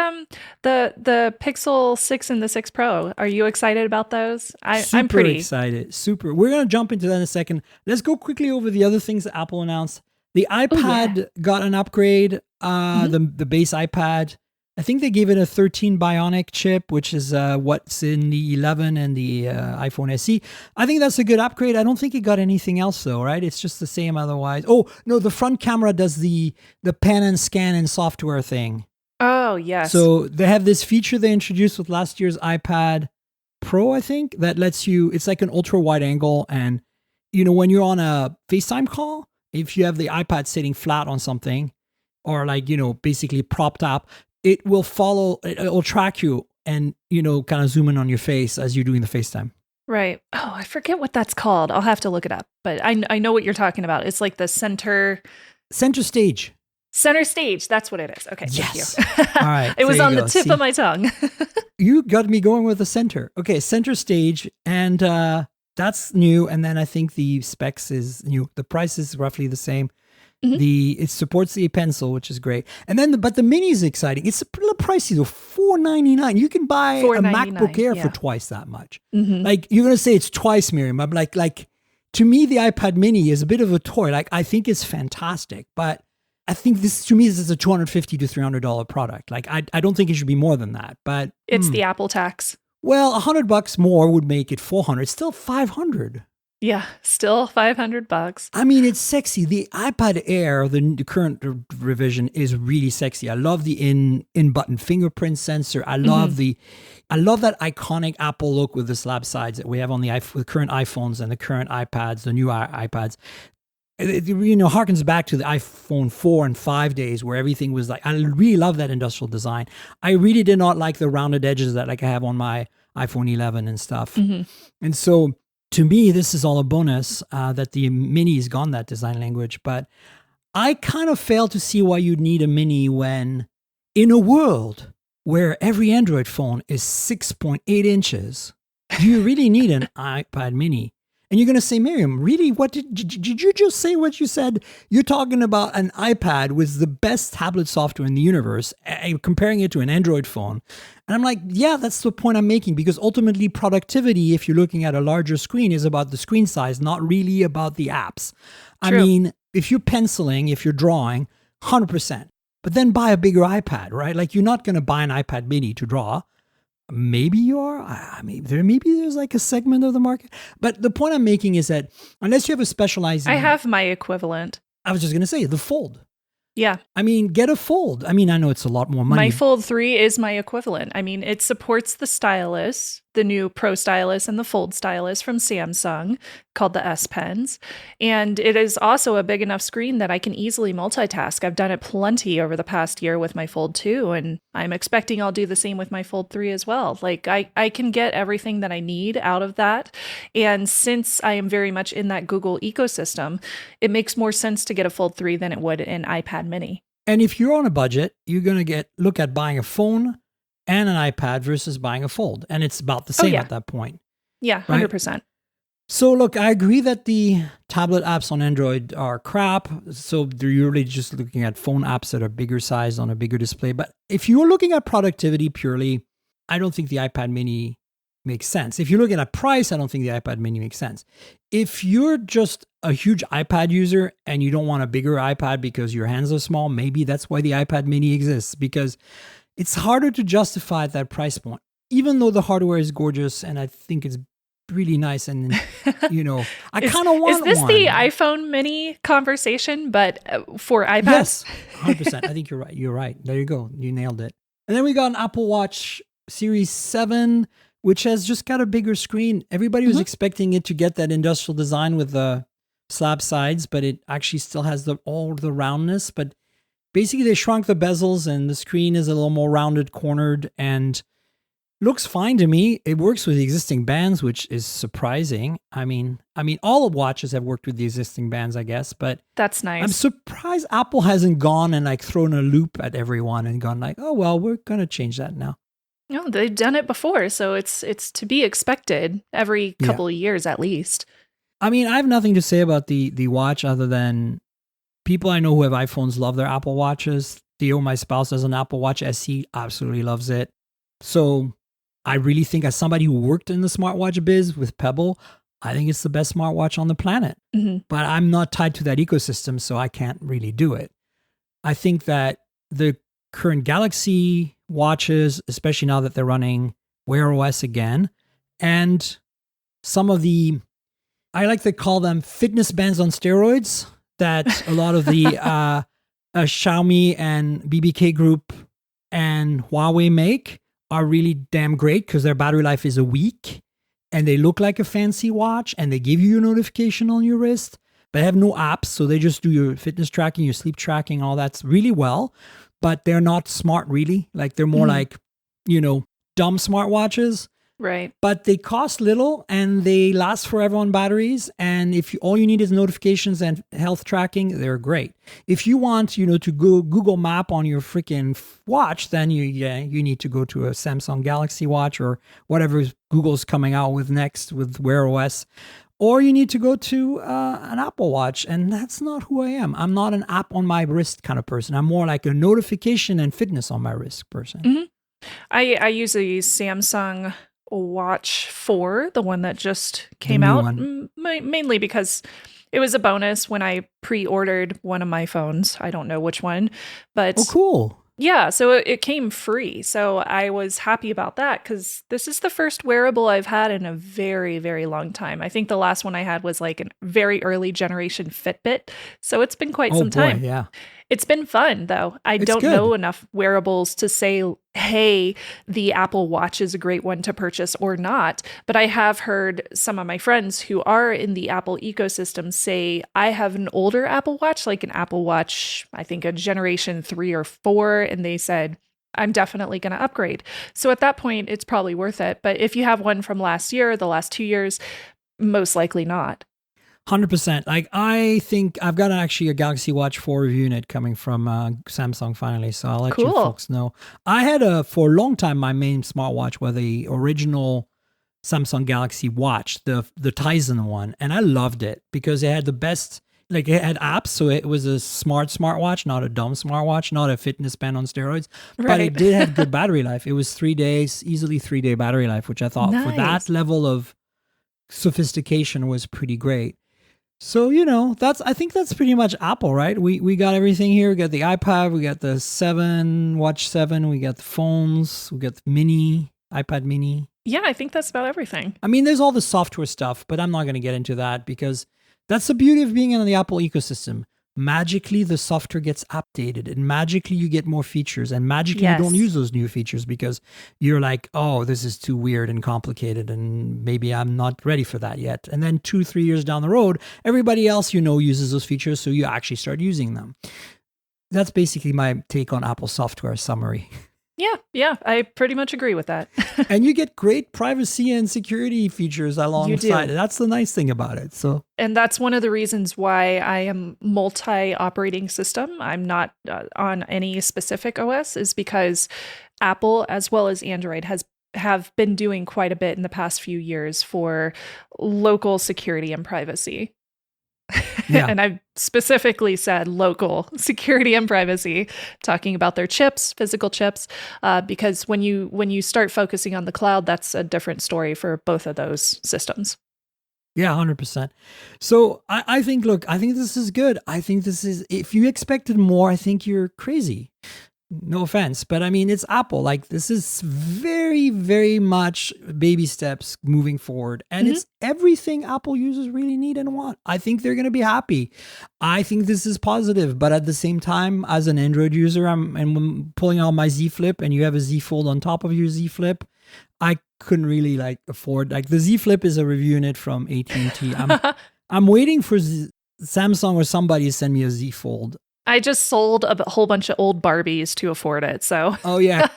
[SPEAKER 3] Pixel 6 and the 6 Pro? Are you excited about those? I'm pretty
[SPEAKER 2] excited. Super. We're going to jump into that in a second. Let's go quickly over the other things that Apple announced. The iPad got an upgrade, the base iPad. I think they gave it a 13 Bionic chip, which is what's in the 11 and the iPhone SE. I think that's a good upgrade. I don't think it got anything else though, right? It's just the same otherwise. Oh, no, the front camera does the pan and scan and software thing.
[SPEAKER 3] Oh, yes.
[SPEAKER 2] So they have this feature they introduced with last year's iPad Pro, I think, that lets you, it's like an ultra wide angle. And, when you're on a FaceTime call, if you have the iPad sitting flat on something or like, basically propped up, it will track you and kind of zoom in on your face as you're doing the FaceTime.
[SPEAKER 3] Right. Oh, I forget what that's called. I'll have to look it up. But I know what you're talking about. It's like the center
[SPEAKER 2] stage.
[SPEAKER 3] Center stage. That's what it is. Okay.
[SPEAKER 2] Yes.
[SPEAKER 3] Thank you.
[SPEAKER 2] All right.
[SPEAKER 3] It was on the tip of my tongue.
[SPEAKER 2] You got me going with the center. Okay. Center stage. And that's new. And then I think the specs is new. The price is roughly the same. Mm-hmm. It supports the pencil, which is great. And then but the mini is exciting. It's a little pricey though, $499. You can buy a MacBook Air for twice that much. Mm-hmm. Like you're gonna say it's twice, Miriam. I'm like to me, the iPad mini is a bit of a toy. Like I think it's fantastic, but I think this is a $250 to $300 product. Like I don't think it should be more than that. But
[SPEAKER 3] it's the Apple tax.
[SPEAKER 2] Well, $100 more would make it $400. It's still $500.
[SPEAKER 3] Yeah, still $500.
[SPEAKER 2] I mean, it's sexy. The iPad Air, the current revision, is really sexy. I love the in-button fingerprint sensor. I love that iconic Apple look with the slab sides that we have on the current iPhones and the current iPads, the new iPads. It harkens back to the iPhone 4 and 5 days where everything was like, I really love that industrial design. I really did not like the rounded edges that like I have on my iPhone 11 and stuff. Mm-hmm. And so to me, this is all a bonus that the mini's gone that design language. But I kind of fail to see why you'd need a mini when in a world where every Android phone is 6.8 inches, do you really need an iPad mini? And you're going to say, Miriam, really? What did you just say what you said? You're talking about an iPad with the best tablet software in the universe, comparing it to an Android phone. And I'm like, yeah, that's the point I'm making, because ultimately productivity, if you're looking at a larger screen, is about the screen size, not really about the apps. True. I mean, if you're penciling, if you're drawing, 100%. But then buy a bigger iPad, right? Like you're not going to buy an iPad mini to draw. Maybe you are. Maybe there's like a segment of the market. But the point I'm making is that unless you have a specialized...
[SPEAKER 3] I have my equivalent.
[SPEAKER 2] I was just going to say, the Fold.
[SPEAKER 3] Yeah.
[SPEAKER 2] I mean, get a Fold. I mean, I know it's a lot more money.
[SPEAKER 3] My Fold 3 is my equivalent. I mean, it supports the stylus, the new Pro stylus and the Fold stylus from Samsung called the S Pens. And it is also a big enough screen that I can easily multitask. I've done it plenty over the past year with my Fold 2, and I'm expecting I'll do the same with my Fold 3 as well. Like I can get everything that I need out of that. And since I am very much in that Google ecosystem, it makes more sense to get a Fold 3 than it would an iPad mini.
[SPEAKER 2] And if you're on a budget, you're going to look at buying a phone and an iPad versus buying a Fold. And it's about the same at that point.
[SPEAKER 3] Yeah, 100%. Right?
[SPEAKER 2] So look, I agree that the tablet apps on Android are crap. So you're really just looking at phone apps that are bigger size on a bigger display. But if you're looking at productivity purely, I don't think the iPad mini makes sense. If you're looking at price, I don't think the iPad mini makes sense. If you're just a huge iPad user and you don't want a bigger iPad because your hands are small, maybe that's why the iPad mini exists, because it's harder to justify at that price point, even though the hardware is gorgeous and I think it's really nice. And, I kind of want
[SPEAKER 3] Is this
[SPEAKER 2] one.
[SPEAKER 3] the iPhone mini conversation, but for iPads?
[SPEAKER 2] Yes, 100%. I think you're right. You're right. There you go. You nailed it. And then we got an Apple Watch Series 7, which has just got a bigger screen. Everybody was expecting it to get that industrial design with the slab sides, but it actually still has all the roundness. But basically, they shrunk the bezels and the screen is a little more rounded, cornered, and looks fine to me. It works with the existing bands, which is surprising. I mean, all the watches have worked with the existing bands, I guess, but
[SPEAKER 3] that's nice.
[SPEAKER 2] I'm surprised Apple hasn't gone and like thrown a loop at everyone and gone like, oh, well, we're going to change that now.
[SPEAKER 3] No, they've done it before, so it's to be expected every couple of years at least.
[SPEAKER 2] I mean, I have nothing to say about the watch other than people I know who have iPhones love their Apple Watches. Theo, my spouse, has an Apple Watch SE, absolutely loves it. So I really think, as somebody who worked in the smartwatch biz with Pebble, I think it's the best smartwatch on the planet. Mm-hmm. But I'm not tied to that ecosystem, so I can't really do it. I think that the current Galaxy watches, especially now that they're running Wear OS again, and some of the, I like to call them fitness bands on steroids, that a lot of the Xiaomi and BBK Group and Huawei make, are really damn great because their battery life is a week and they look like a fancy watch and they give you your notification on your wrist, but they have no apps. So they just do your fitness tracking, your sleep tracking, all that's really well, but they're not smart really. Like they're more like, dumb smartwatches,
[SPEAKER 3] Right.
[SPEAKER 2] but they cost little and they last forever on batteries. And if all you need is notifications and health tracking, they're great. If you want, to go Google Map on your freaking watch, then you need to go to a Samsung Galaxy Watch or whatever Google's coming out with next with Wear OS. Or you need to go to an Apple Watch, and that's not who I am. I'm not an app on my wrist kind of person. I'm more like a notification and fitness on my wrist person.
[SPEAKER 3] Mm-hmm. I use a Samsung Watch 4, the one that just came out, mainly because it was a bonus when I pre-ordered one of my phones. I don't know which one, but
[SPEAKER 2] oh, cool.
[SPEAKER 3] Yeah, so it came free. So I was happy about that because this is the first wearable I've had in a very, very long time. I think the last one I had was like a very early generation Fitbit. So it's been quite some time.
[SPEAKER 2] Yeah.
[SPEAKER 3] It's been fun, though. I don't know enough wearables to say, hey, the Apple Watch is a great one to purchase or not. But I have heard some of my friends who are in the Apple ecosystem say, I have an older Apple Watch, like an Apple Watch, I think a generation 3 or 4. And they said, I'm definitely going to upgrade. So at that point, it's probably worth it. But if you have one from last year, the last 2 years, most likely not.
[SPEAKER 2] 100%. Like, I think I've got actually a Galaxy Watch 4 review unit coming from Samsung finally, so I'll let you folks know. I had for a long time, my main smartwatch was the original Samsung Galaxy Watch, the Tizen one, and I loved it because it had the best, like it had apps, so it was a smartwatch, not a dumb smartwatch, not a fitness band on steroids, but it did have good battery life. It was 3 days, easily 3-day battery life, which I thought for that level of sophistication was pretty great. So, I think that's pretty much Apple, right? We got everything here. We got the iPad, we got the Watch 7, we got the phones, we got the iPad mini.
[SPEAKER 3] Yeah, I think that's about everything.
[SPEAKER 2] I mean, there's all the software stuff, but I'm not going to get into that because that's the beauty of being in the Apple ecosystem. Magically, the software gets updated and magically you get more features and magically you don't use those new features because you're like, oh, this is too weird and complicated and maybe I'm not ready for that yet. And then 2-3 years down the road, everybody else uses those features, so you actually start using them. That's basically my take on Apple software summary.
[SPEAKER 3] Yeah, I pretty much agree with that.
[SPEAKER 2] And you get great privacy and security features alongside it. That's the nice thing about it.
[SPEAKER 3] And that's one of the reasons why I am multi-operating system. I'm not on any specific OS, is because Apple as well as Android have been doing quite a bit in the past few years for local security and privacy. Yeah. And I've specifically said local security and privacy, talking about their chips, physical chips, because when you start focusing on the cloud, that's a different story for both of those systems.
[SPEAKER 2] Yeah, 100%. So I think this is good. I think if you expected more, I think you're crazy. No offense, but I mean, it's Apple. Like, this is very, very much baby steps moving forward. And it's everything Apple users really need and want. I think they're going to be happy. I think this is positive. But at the same time, as an Android user, I'm pulling out my Z Flip and you have a Z Fold on top of your Z Flip. I couldn't really afford, the Z Flip is a review unit from AT&T. I'm waiting for Samsung or somebody to send me a Z Fold.
[SPEAKER 3] I just sold a whole bunch of old Barbies to afford it. So,
[SPEAKER 2] oh yeah,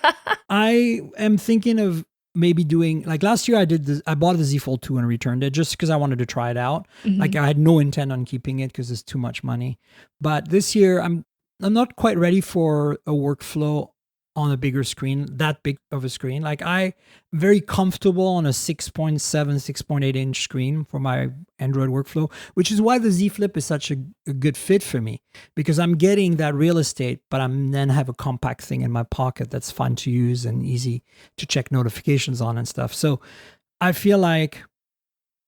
[SPEAKER 2] I am thinking of maybe doing last year. I bought the Z Fold 2 and returned it just because I wanted to try it out. I had no intent on keeping it because it's too much money. But this year, I'm not quite ready for a workflow on a bigger screen, that big of a screen. I'm very comfortable on a 6.7, 6.8 inch screen for my Android workflow, which is why the Z Flip is such a good fit for me, because I'm getting that real estate, but I'm then have a compact thing in my pocket that's fun to use and easy to check notifications on and stuff. So I feel like,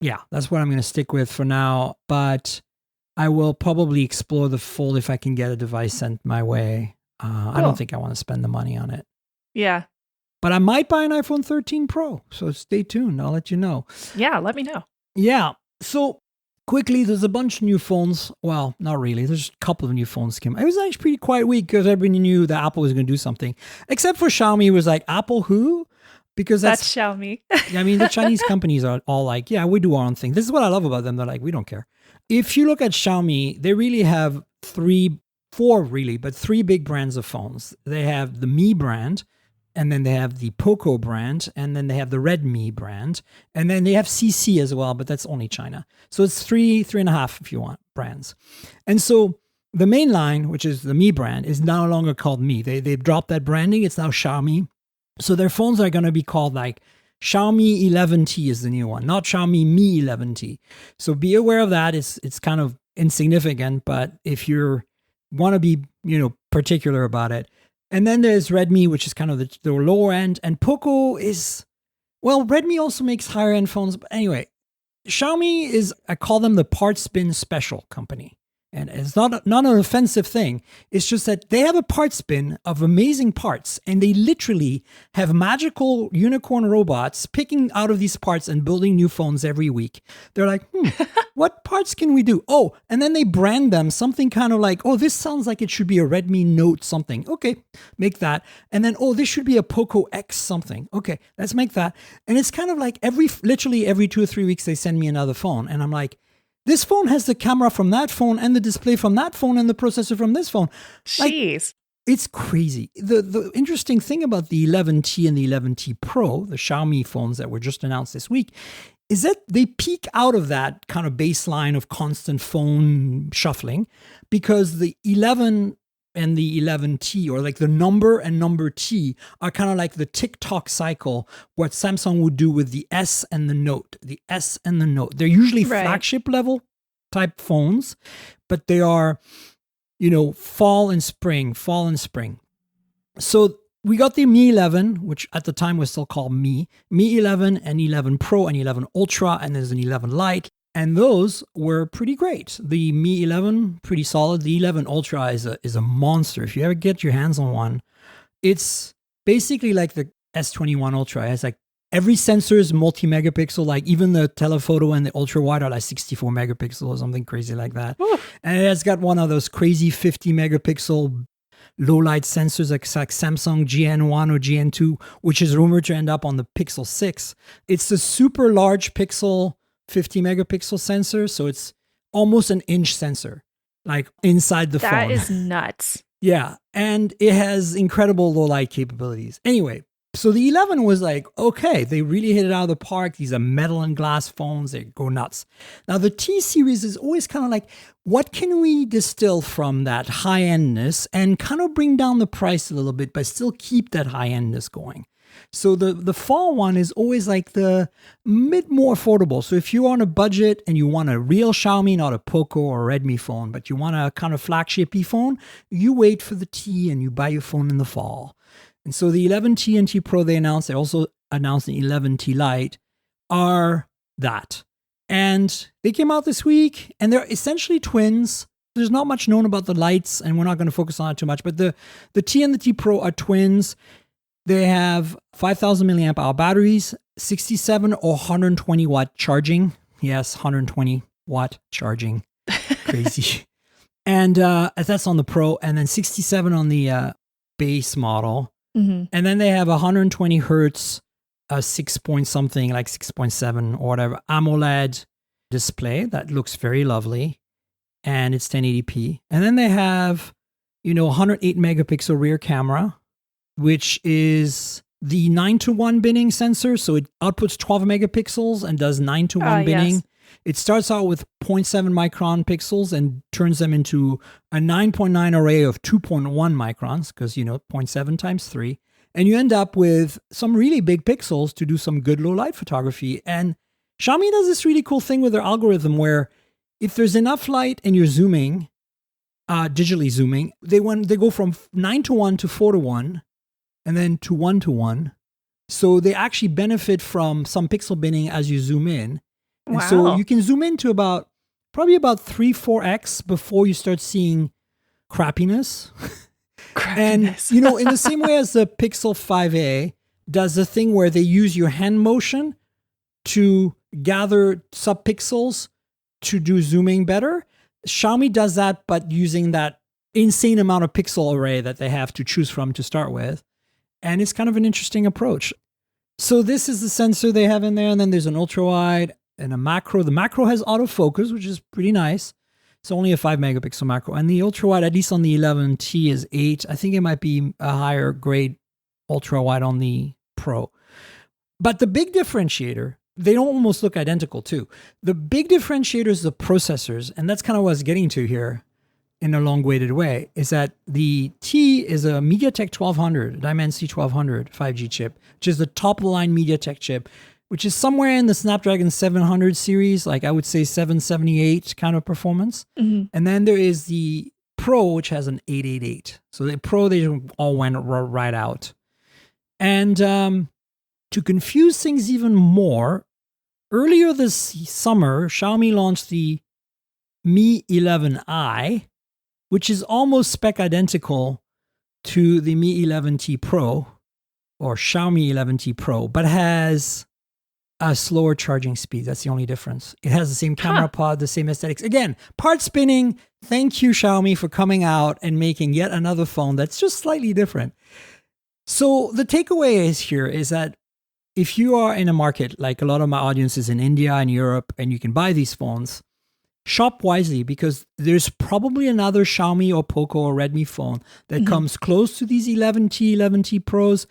[SPEAKER 2] yeah, that's what I'm going to stick with for now, but I will probably explore the Fold if I can get a device sent my way. Cool. I don't think I want to spend the money on it.
[SPEAKER 3] Yeah.
[SPEAKER 2] But I might buy an iPhone 13 Pro. So stay tuned. I'll let you know.
[SPEAKER 3] Yeah, let me know.
[SPEAKER 2] Yeah. So quickly, there's a bunch of new phones. Well, not really. There's a couple of new phones came. It was actually a pretty quiet week because everybody knew that Apple was going to do something. Except for Xiaomi, was like, Apple who? Because that's
[SPEAKER 3] Xiaomi. I
[SPEAKER 2] mean, the Chinese companies are all like, yeah, we do our own thing. This is what I love about them. They're like, we don't care. If you look at Xiaomi, they really have three big brands of phones. They have the Mi brand, and then they have the Poco brand, and then they have the Redmi brand, and then they have CC as well, but that's only China. So it's three and a half, if you want, brands. And so the main line, which is the Mi brand, is no longer called Mi. They've dropped that branding. It's now Xiaomi. So their phones are going to be called like Xiaomi 11T is the new one, not Xiaomi Mi 11T. So be aware of that. It's kind of insignificant, but if you want to be, particular about it. And then there's Redmi, which is kind of the lower end. And Poco is, well, Redmi also makes higher end phones. But anyway, Xiaomi is, I call them the parts bin special company. And it's not an offensive thing. It's just that they have a parts bin of amazing parts, and they literally have magical unicorn robots picking out of these parts and building new phones every week. They're like, what parts can we do? Oh, and then they brand them something kind of like, oh, this sounds like it should be a Redmi Note something. Okay, make that. And then, oh, this should be a Poco X something. Okay, let's make that. And it's kind of like literally every 2 or 3 weeks, they send me another phone. And I'm like, this phone has the camera from that phone and the display from that phone and the processor from this phone.
[SPEAKER 3] Jeez.
[SPEAKER 2] It's crazy. The interesting thing about the 11T and the 11T Pro, the Xiaomi phones that were just announced this week, is that they peak out of that kind of baseline of constant phone shuffling, because the 11 and the 11T, or like the number and number T, are kind of like the TikTok cycle, what Samsung would do with the S and the Note. The S and the Note. They're usually flagship level type phones, but they are, fall and spring. So we got the Mi 11, which at the time was still called Mi 11 and 11 Pro and 11 Ultra, and there's an 11 Lite. And those were pretty great. The Mi 11, pretty solid. The 11 Ultra is a monster. If you ever get your hands on one, it's basically like the S21 Ultra. It has like every sensor is multi-megapixel, like even the telephoto and the ultra wide are like 64 megapixel or something crazy like that. Ooh. And it has got one of those crazy 50 megapixel low light sensors like Samsung GN1 or GN2, which is rumored to end up on the Pixel 6. It's a super large pixel 50 megapixel sensor, so it's almost an inch sensor, like inside the phone.
[SPEAKER 3] That is nuts.
[SPEAKER 2] Yeah, and it has incredible low light capabilities. Anyway, so the 11 was like, okay, they really hit it out of the park. These are metal and glass phones. They go nuts. Now, the T-series is always kind of like, what can we distill from that high-endness and kind of bring down the price a little bit, but still keep that high-endness going? So the fall one is always like the more affordable. So if you're on a budget and you want a real Xiaomi, not a Poco or Redmi phone, but you want a kind of flagshipy phone, you wait for the T and you buy your phone in the fall. And so the 11T and T Pro they also announced the 11T Lite, are that. And they came out this week, and they're essentially twins. There's not much known about the lights, and we're not going to focus on it too much, but the T and the T Pro are twins. They have 5,000 milliamp hour batteries, 67 or 120 watt charging. Yes, 120 watt charging. Crazy. And that's on the Pro, and then 67 on the base model. Mm-hmm. And then they have 120 hertz, 6 point something, like 6.7 or whatever, AMOLED display that looks very lovely. And it's 1080p. And then they have, 108 megapixel rear camera, which is the 9:1 binning sensor. So it outputs 12 megapixels and does 9:1 binning. Yes. It starts out with 0.7 micron pixels and turns them into a 9.9 array of 2.1 microns, because, 0.7 times 3. And you end up with some really big pixels to do some good low light photography. And Xiaomi does this really cool thing with their algorithm where if there's enough light and you're zooming, digitally zooming, they go from 9:1 to 4:1 and then to 1:1. So they actually benefit from some pixel binning as you zoom in. And so you can zoom into probably about 3-4x before you start seeing crappiness. And, in the same way as the Pixel 5a does the thing where they use your hand motion to gather subpixels to do zooming better, Xiaomi does that, but using that insane amount of pixel array that they have to choose from to start with. And it's kind of an interesting approach. So this is the sensor they have in there. And then there's an ultra wide and a macro. The macro has autofocus, which is pretty nice. It's only a 5 megapixel macro. And the ultra wide, at least on the 11T, is 8. I think it might be a higher grade ultra wide on the Pro. But the big differentiator, they don't almost look identical too. The big differentiator is the processors, and that's kind of what I was getting to here in a long-weighted way, is that the T is a MediaTek 1200, Dimensity 1200 5G chip, which is the top-of-the-line MediaTek chip, which is somewhere in the Snapdragon 700 series, like I would say 778 kind of performance.
[SPEAKER 3] Mm-hmm.
[SPEAKER 2] And then there is the Pro, which has an 888. So the Pro, they all went right out. And to confuse things even more, earlier this summer, Xiaomi launched the Mi 11i, which is almost spec identical to the Mi 11T Pro or Xiaomi 11T Pro, but has a slower charging speed. That's the only difference. It has the same camera pod, the same aesthetics. Again, part spinning. Thank you, Xiaomi, for coming out and making yet another phone that's just slightly different. So the takeaway is that if you are in a market, like a lot of my audience is in India and Europe, and you can buy these phones, shop wisely, because there's probably another Xiaomi or Poco or Redmi phone that comes close to these 11T Pros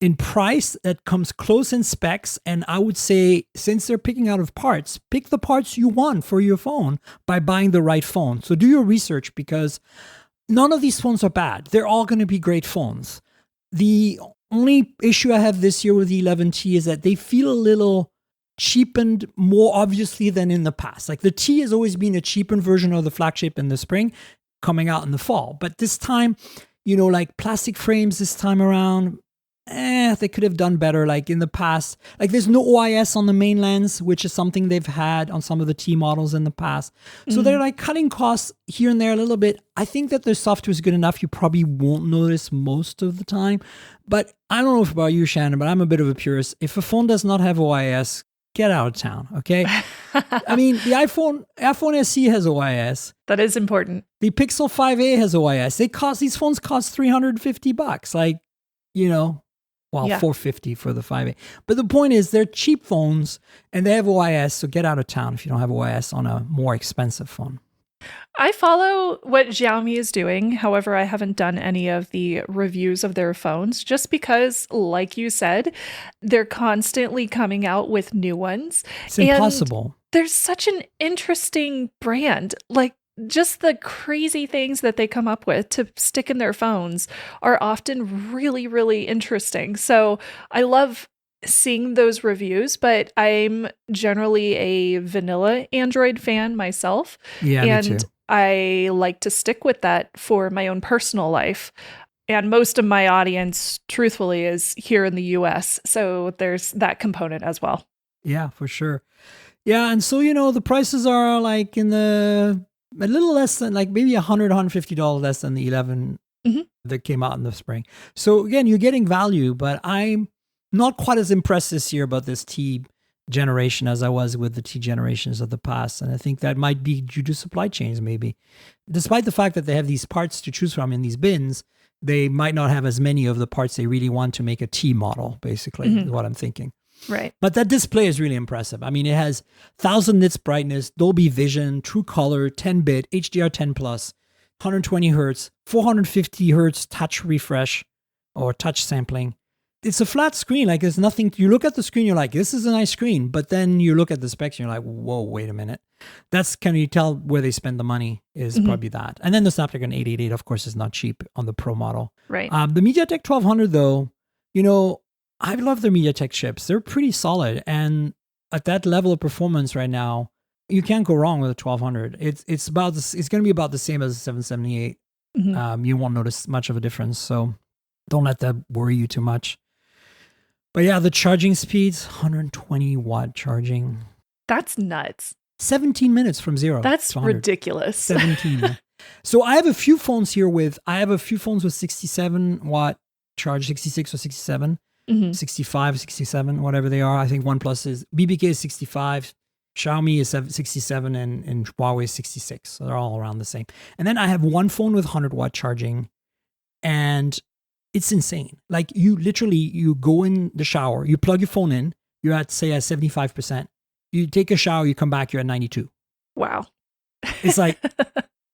[SPEAKER 2] in price, that comes close in specs. And I would say, since they're picking out of parts, pick the parts you want for your phone by buying the right phone. So do your research, because none of these phones are bad. They're all going to be great phones. The only issue I have this year with the 11T is that they feel a little cheapened more obviously than in the past. Like the T has always been a cheapened version of the flagship in the spring, coming out in the fall. But this time, like plastic frames this time around, they could have done better. Like in the past, like there's no OIS on the main lens, which is something they've had on some of the T models in the past. So they're like cutting costs here and there a little bit. I think that their software is good enough. You probably won't notice most of the time. But I don't know about you, Shannon, but I'm a bit of a purist. If a phone does not have OIS, get out of town, okay? I mean, the iPhone SE has OIS.
[SPEAKER 3] That is important.
[SPEAKER 2] The Pixel 5a has OIS. These phones cost $350. Like, $450 for the 5a. But the point is, they're cheap phones and they have OIS, so get out of town if you don't have OIS on a more expensive phone.
[SPEAKER 3] I follow what Xiaomi is doing. However, I haven't done any of the reviews of their phones just because, like you said, they're constantly coming out with new ones.
[SPEAKER 2] It's impossible.
[SPEAKER 3] There's such an interesting brand. Like, just the crazy things that they come up with to stick in their phones are often really, really interesting. So I love seeing those reviews, but I'm generally a vanilla Android fan myself.
[SPEAKER 2] Yeah,
[SPEAKER 3] and
[SPEAKER 2] me too.
[SPEAKER 3] I like to stick with that for my own personal life. And most of my audience, truthfully, is here in the US. So there's that component as well.
[SPEAKER 2] Yeah, for sure. Yeah, and so, the prices are like a little less than, like maybe $100, $150 less than the 11 that came out in the spring. So again, you're getting value, but I'm not quite as impressed this year about this T generation as I was with the T generations of the past. And I think that might be due to supply chains, maybe. Despite the fact that they have these parts to choose from in these bins, they might not have as many of the parts they really want to make a T model, basically, is what I'm thinking.
[SPEAKER 3] Right.
[SPEAKER 2] But that display is really impressive. I mean, it has 1000 nits brightness, Dolby Vision, True Color, 10-bit, HDR10+, 120 hertz, 450 hertz touch refresh or touch sampling. It's a flat screen. Like there's nothing. You look at the screen, you're like, this is a nice screen. But then you look at the specs, and you're like, whoa, wait a minute. Can you tell where they spend the money is probably that. And then the Snapdragon 888, of course, is not cheap on the Pro model.
[SPEAKER 3] Right.
[SPEAKER 2] The MediaTek 1200, though, I love their MediaTek chips. They're pretty solid. And at that level of performance right now, you can't go wrong with a 1200. It's going to be about the same as a 778. You won't notice much of a difference. So don't let that worry you too much. But yeah, the charging speeds, 120 watt charging.
[SPEAKER 3] That's nuts.
[SPEAKER 2] 17 minutes from 0.
[SPEAKER 3] That's ridiculous.
[SPEAKER 2] 17. So I have a few phones here with 67 watt charge, 66 or 67, 65, 67, whatever they are. I think OnePlus BBK is 65, Xiaomi is 67, and Huawei is 66. So they're all around the same. And then I have one phone with 100 watt charging, and it's insane. Like you go in the shower, you plug your phone in, you're at 75%. You take a shower, you come back, you're at 92.
[SPEAKER 3] Wow.
[SPEAKER 2] It's like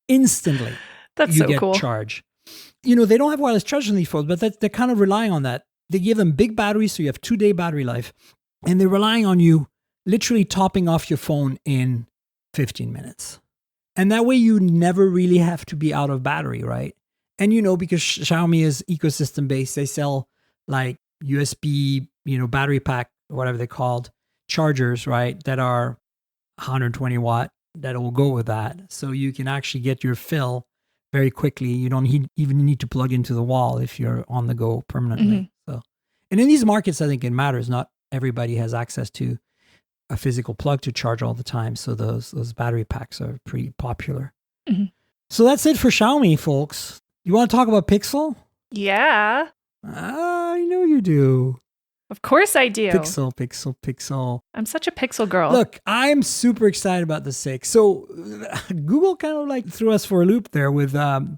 [SPEAKER 2] instantly
[SPEAKER 3] That's
[SPEAKER 2] you
[SPEAKER 3] so
[SPEAKER 2] get
[SPEAKER 3] cool.
[SPEAKER 2] charge. They don't have wireless charging on these phones, but they're kind of relying on that They give them big batteries, so you have 2-day battery life. And they're relying on you literally topping off your phone in 15 minutes. And that way you never really have to be out of battery, right? And because Xiaomi is ecosystem based, they sell like USB, battery pack, whatever they're called, chargers, right? That are 120 watt that will go with that. So you can actually get your fill very quickly. You don't even need to plug into the wall if you're on the go permanently. So, and in these markets, I think it matters. Not everybody has access to a physical plug to charge all the time. So those battery packs are pretty popular. So that's it for Xiaomi, folks. You want to talk about Pixel?
[SPEAKER 3] Yeah.
[SPEAKER 2] I know you do.
[SPEAKER 3] Of course I do.
[SPEAKER 2] Pixel.
[SPEAKER 3] I'm such a Pixel girl.
[SPEAKER 2] Look, I'm super excited about the 6. So Google kind of like threw us for a loop there with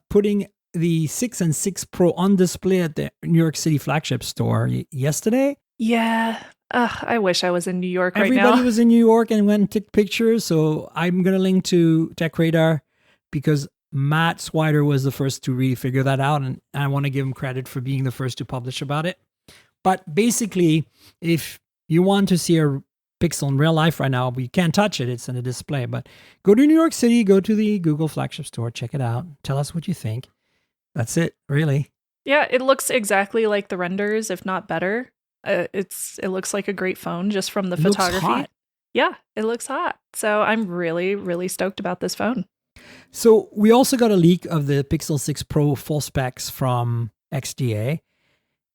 [SPEAKER 2] putting the 6 and 6 Pro on display at the New York City flagship store yesterday.
[SPEAKER 3] Yeah. I wish I was in New York right now.
[SPEAKER 2] Everybody was in New York and went and took pictures. So I'm going to link to Tech Radar because Matt Swider was the first to really figure that out. And I want to give him credit for being the first to publish about it. But basically, if you want to see a Pixel in real life right now, you can't touch it. It's in a display. But go to New York City, go to the Google flagship store, check it out. Tell us what you think. That's it, really.
[SPEAKER 3] Yeah, it looks exactly like the renders, if not better. It looks like a great phone just from the photography.
[SPEAKER 2] Looks hot.
[SPEAKER 3] Yeah, it looks hot. So I'm really, really stoked about this phone.
[SPEAKER 2] So we also got a leak of the Pixel 6 Pro full specs from XDA.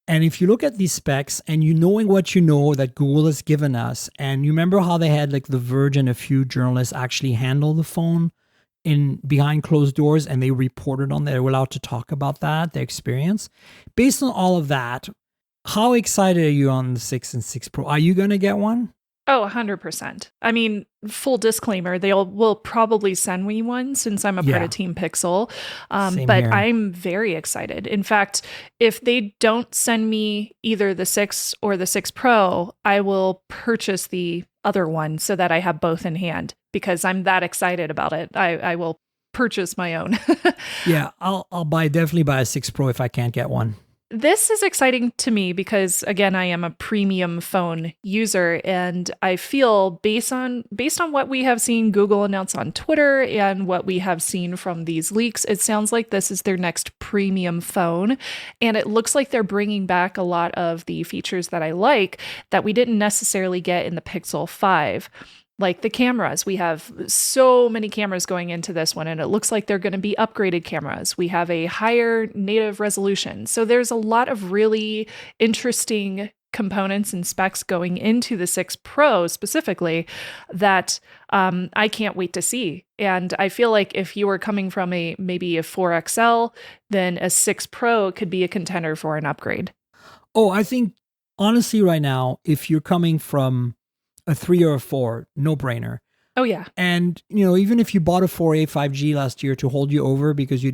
[SPEAKER 2] And if you look at these specs and knowing what you know that Google has given us, and you remember how they had like The Verge and a few journalists actually handle the phone in behind closed doors, and they reported on that. They were allowed to talk about that, their experience. Based on all of that, how excited are you on the 6 and 6 Pro? Are you going to get one?
[SPEAKER 3] Oh, 100%. I mean, full disclaimer, will probably send me one since I'm a part of Team Pixel. But
[SPEAKER 2] here.
[SPEAKER 3] I'm very excited. In fact, if they don't send me either the 6 or the 6 Pro, I will purchase the other one so that I have both in hand because I'm that excited about it. I will purchase my own.
[SPEAKER 2] Yeah, I'll definitely buy a 6 Pro if I can't get one.
[SPEAKER 3] This is exciting to me because, again, I am a premium phone user, and I feel based on what we have seen Google announce on Twitter and what we have seen from these leaks, it sounds like this is their next premium phone, and it looks like they're bringing back a lot of the features that I like that we didn't necessarily get in the Pixel 5. Like the cameras, we have so many cameras going into this one, and it looks like they're going to be upgraded cameras. We have a higher native resolution. So there's a lot of really interesting components and specs going into the 6 Pro specifically that I can't wait to see. And I feel like if you were coming from maybe a 4XL, then a 6 Pro could be a contender for an upgrade.
[SPEAKER 2] Oh, I think honestly right now, if you're coming from a 3 or a 4, no brainer.
[SPEAKER 3] Oh, yeah.
[SPEAKER 2] And, even if you bought a 4A 5G last year to hold you over because you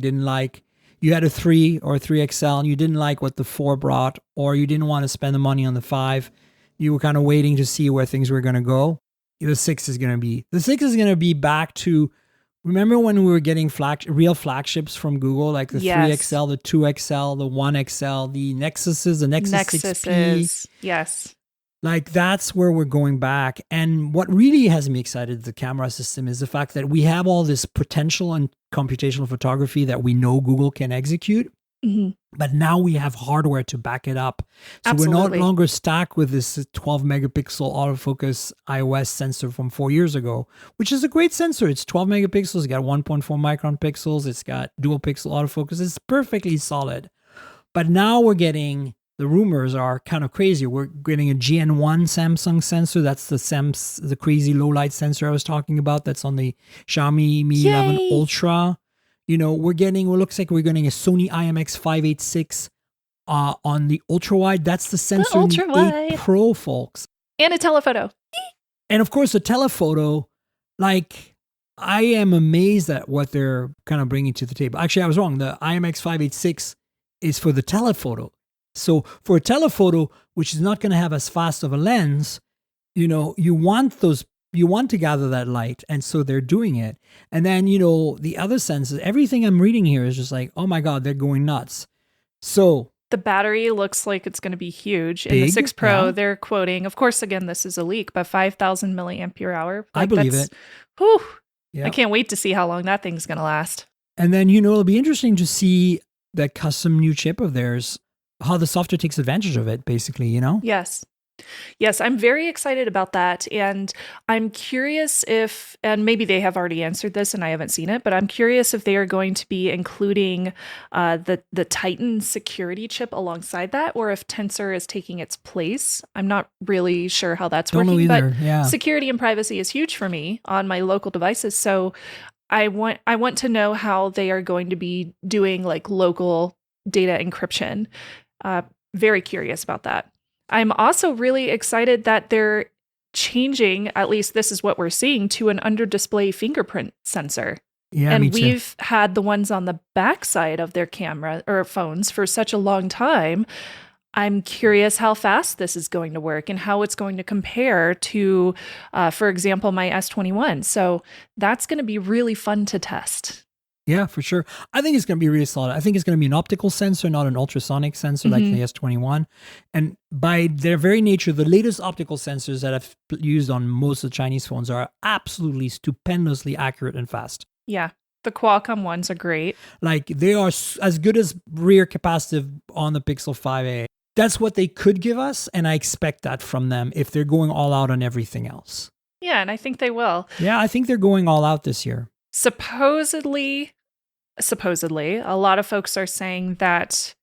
[SPEAKER 2] had a 3 or a 3XL and you didn't like what the 4 brought, or you didn't want to spend the money on the 5, you were kind of waiting to see where things were going to go. The 6 is going to be back to, remember when we were getting real flagships from Google, like the 3XL, the 2XL, the 1XL, the Nexuses, the Nexus 6P.
[SPEAKER 3] Yes.
[SPEAKER 2] Like that's where we're going back. And what really has me excited, the camera system, is the fact that we have all this potential in computational photography that we know Google can execute. Mm-hmm. But now we have hardware to back it up. So
[SPEAKER 3] Absolutely.
[SPEAKER 2] We're no longer stuck with this 12 megapixel autofocus iOS sensor from 4 years ago, which is a great sensor. It's 12 megapixels. It's got 1.4 micron pixels. It's got dual pixel autofocus. It's perfectly solid. But now we're getting... The rumors are kind of crazy. We're getting a GN1 Samsung sensor. That's the crazy low light sensor I was talking about. That's on the Xiaomi Mi 11 Ultra. It looks like we're getting a Sony IMX586 on the ultra wide. That's the sensor in the 8 Pro, folks.
[SPEAKER 3] And a telephoto.
[SPEAKER 2] And of course, the telephoto, like, I am amazed at what they're kind of bringing to the table. Actually, I was wrong. The IMX586 is for the telephoto. So for a telephoto, which is not going to have as fast of a lens, you want to gather that light. And so they're doing it. And then, the other senses, everything I'm reading here is just like, oh my God, they're going nuts. So
[SPEAKER 3] The battery looks like it's going to be huge. In
[SPEAKER 2] Big,
[SPEAKER 3] the 6 Pro,
[SPEAKER 2] yeah.
[SPEAKER 3] they're quoting, of course, again, this is a leak, but 5,000 milliampere hour.
[SPEAKER 2] I believe it.
[SPEAKER 3] Whew,
[SPEAKER 2] Yeah.
[SPEAKER 3] I can't wait to see how long that thing's going to last.
[SPEAKER 2] And then, it'll be interesting to see that custom new chip of theirs, how the software takes advantage of it, basically,
[SPEAKER 3] Yes. Yes, I'm very excited about that. And I'm curious if, and maybe they have already answered this and I haven't seen it, but I'm curious if they are going to be including the Titan security chip alongside that, or if Tensor is taking its place. I'm not really sure how that's
[SPEAKER 2] Don't know
[SPEAKER 3] working,
[SPEAKER 2] either.
[SPEAKER 3] but
[SPEAKER 2] Yeah.
[SPEAKER 3] security and privacy is huge for me on my local devices. So I want to know how they are going to be doing like local data encryption. Very curious about that. I'm also really excited that they're changing, at least this is what we're seeing, to an under-display fingerprint sensor.
[SPEAKER 2] Yeah, me
[SPEAKER 3] And
[SPEAKER 2] too.
[SPEAKER 3] we've had the ones on the backside of their camera or phones for such a long time. I'm curious how fast this is going to work and how it's going to compare to, for example, my S21. So that's going to be really fun to test.
[SPEAKER 2] Yeah, for sure. I think it's going to be really solid. I think it's going to be an optical sensor, not an ultrasonic sensor like the S21. And by their very nature, the latest optical sensors that I've used on most of the Chinese phones are absolutely stupendously accurate and fast.
[SPEAKER 3] Yeah, the Qualcomm ones are great.
[SPEAKER 2] Like they are as good as rear capacitive on the Pixel 5a. That's what they could give us, and I expect that from them if they're going all out on everything else.
[SPEAKER 3] Yeah, and I think they will.
[SPEAKER 2] Yeah, I think they're going all out this year.
[SPEAKER 3] Supposedly, a lot of folks are saying that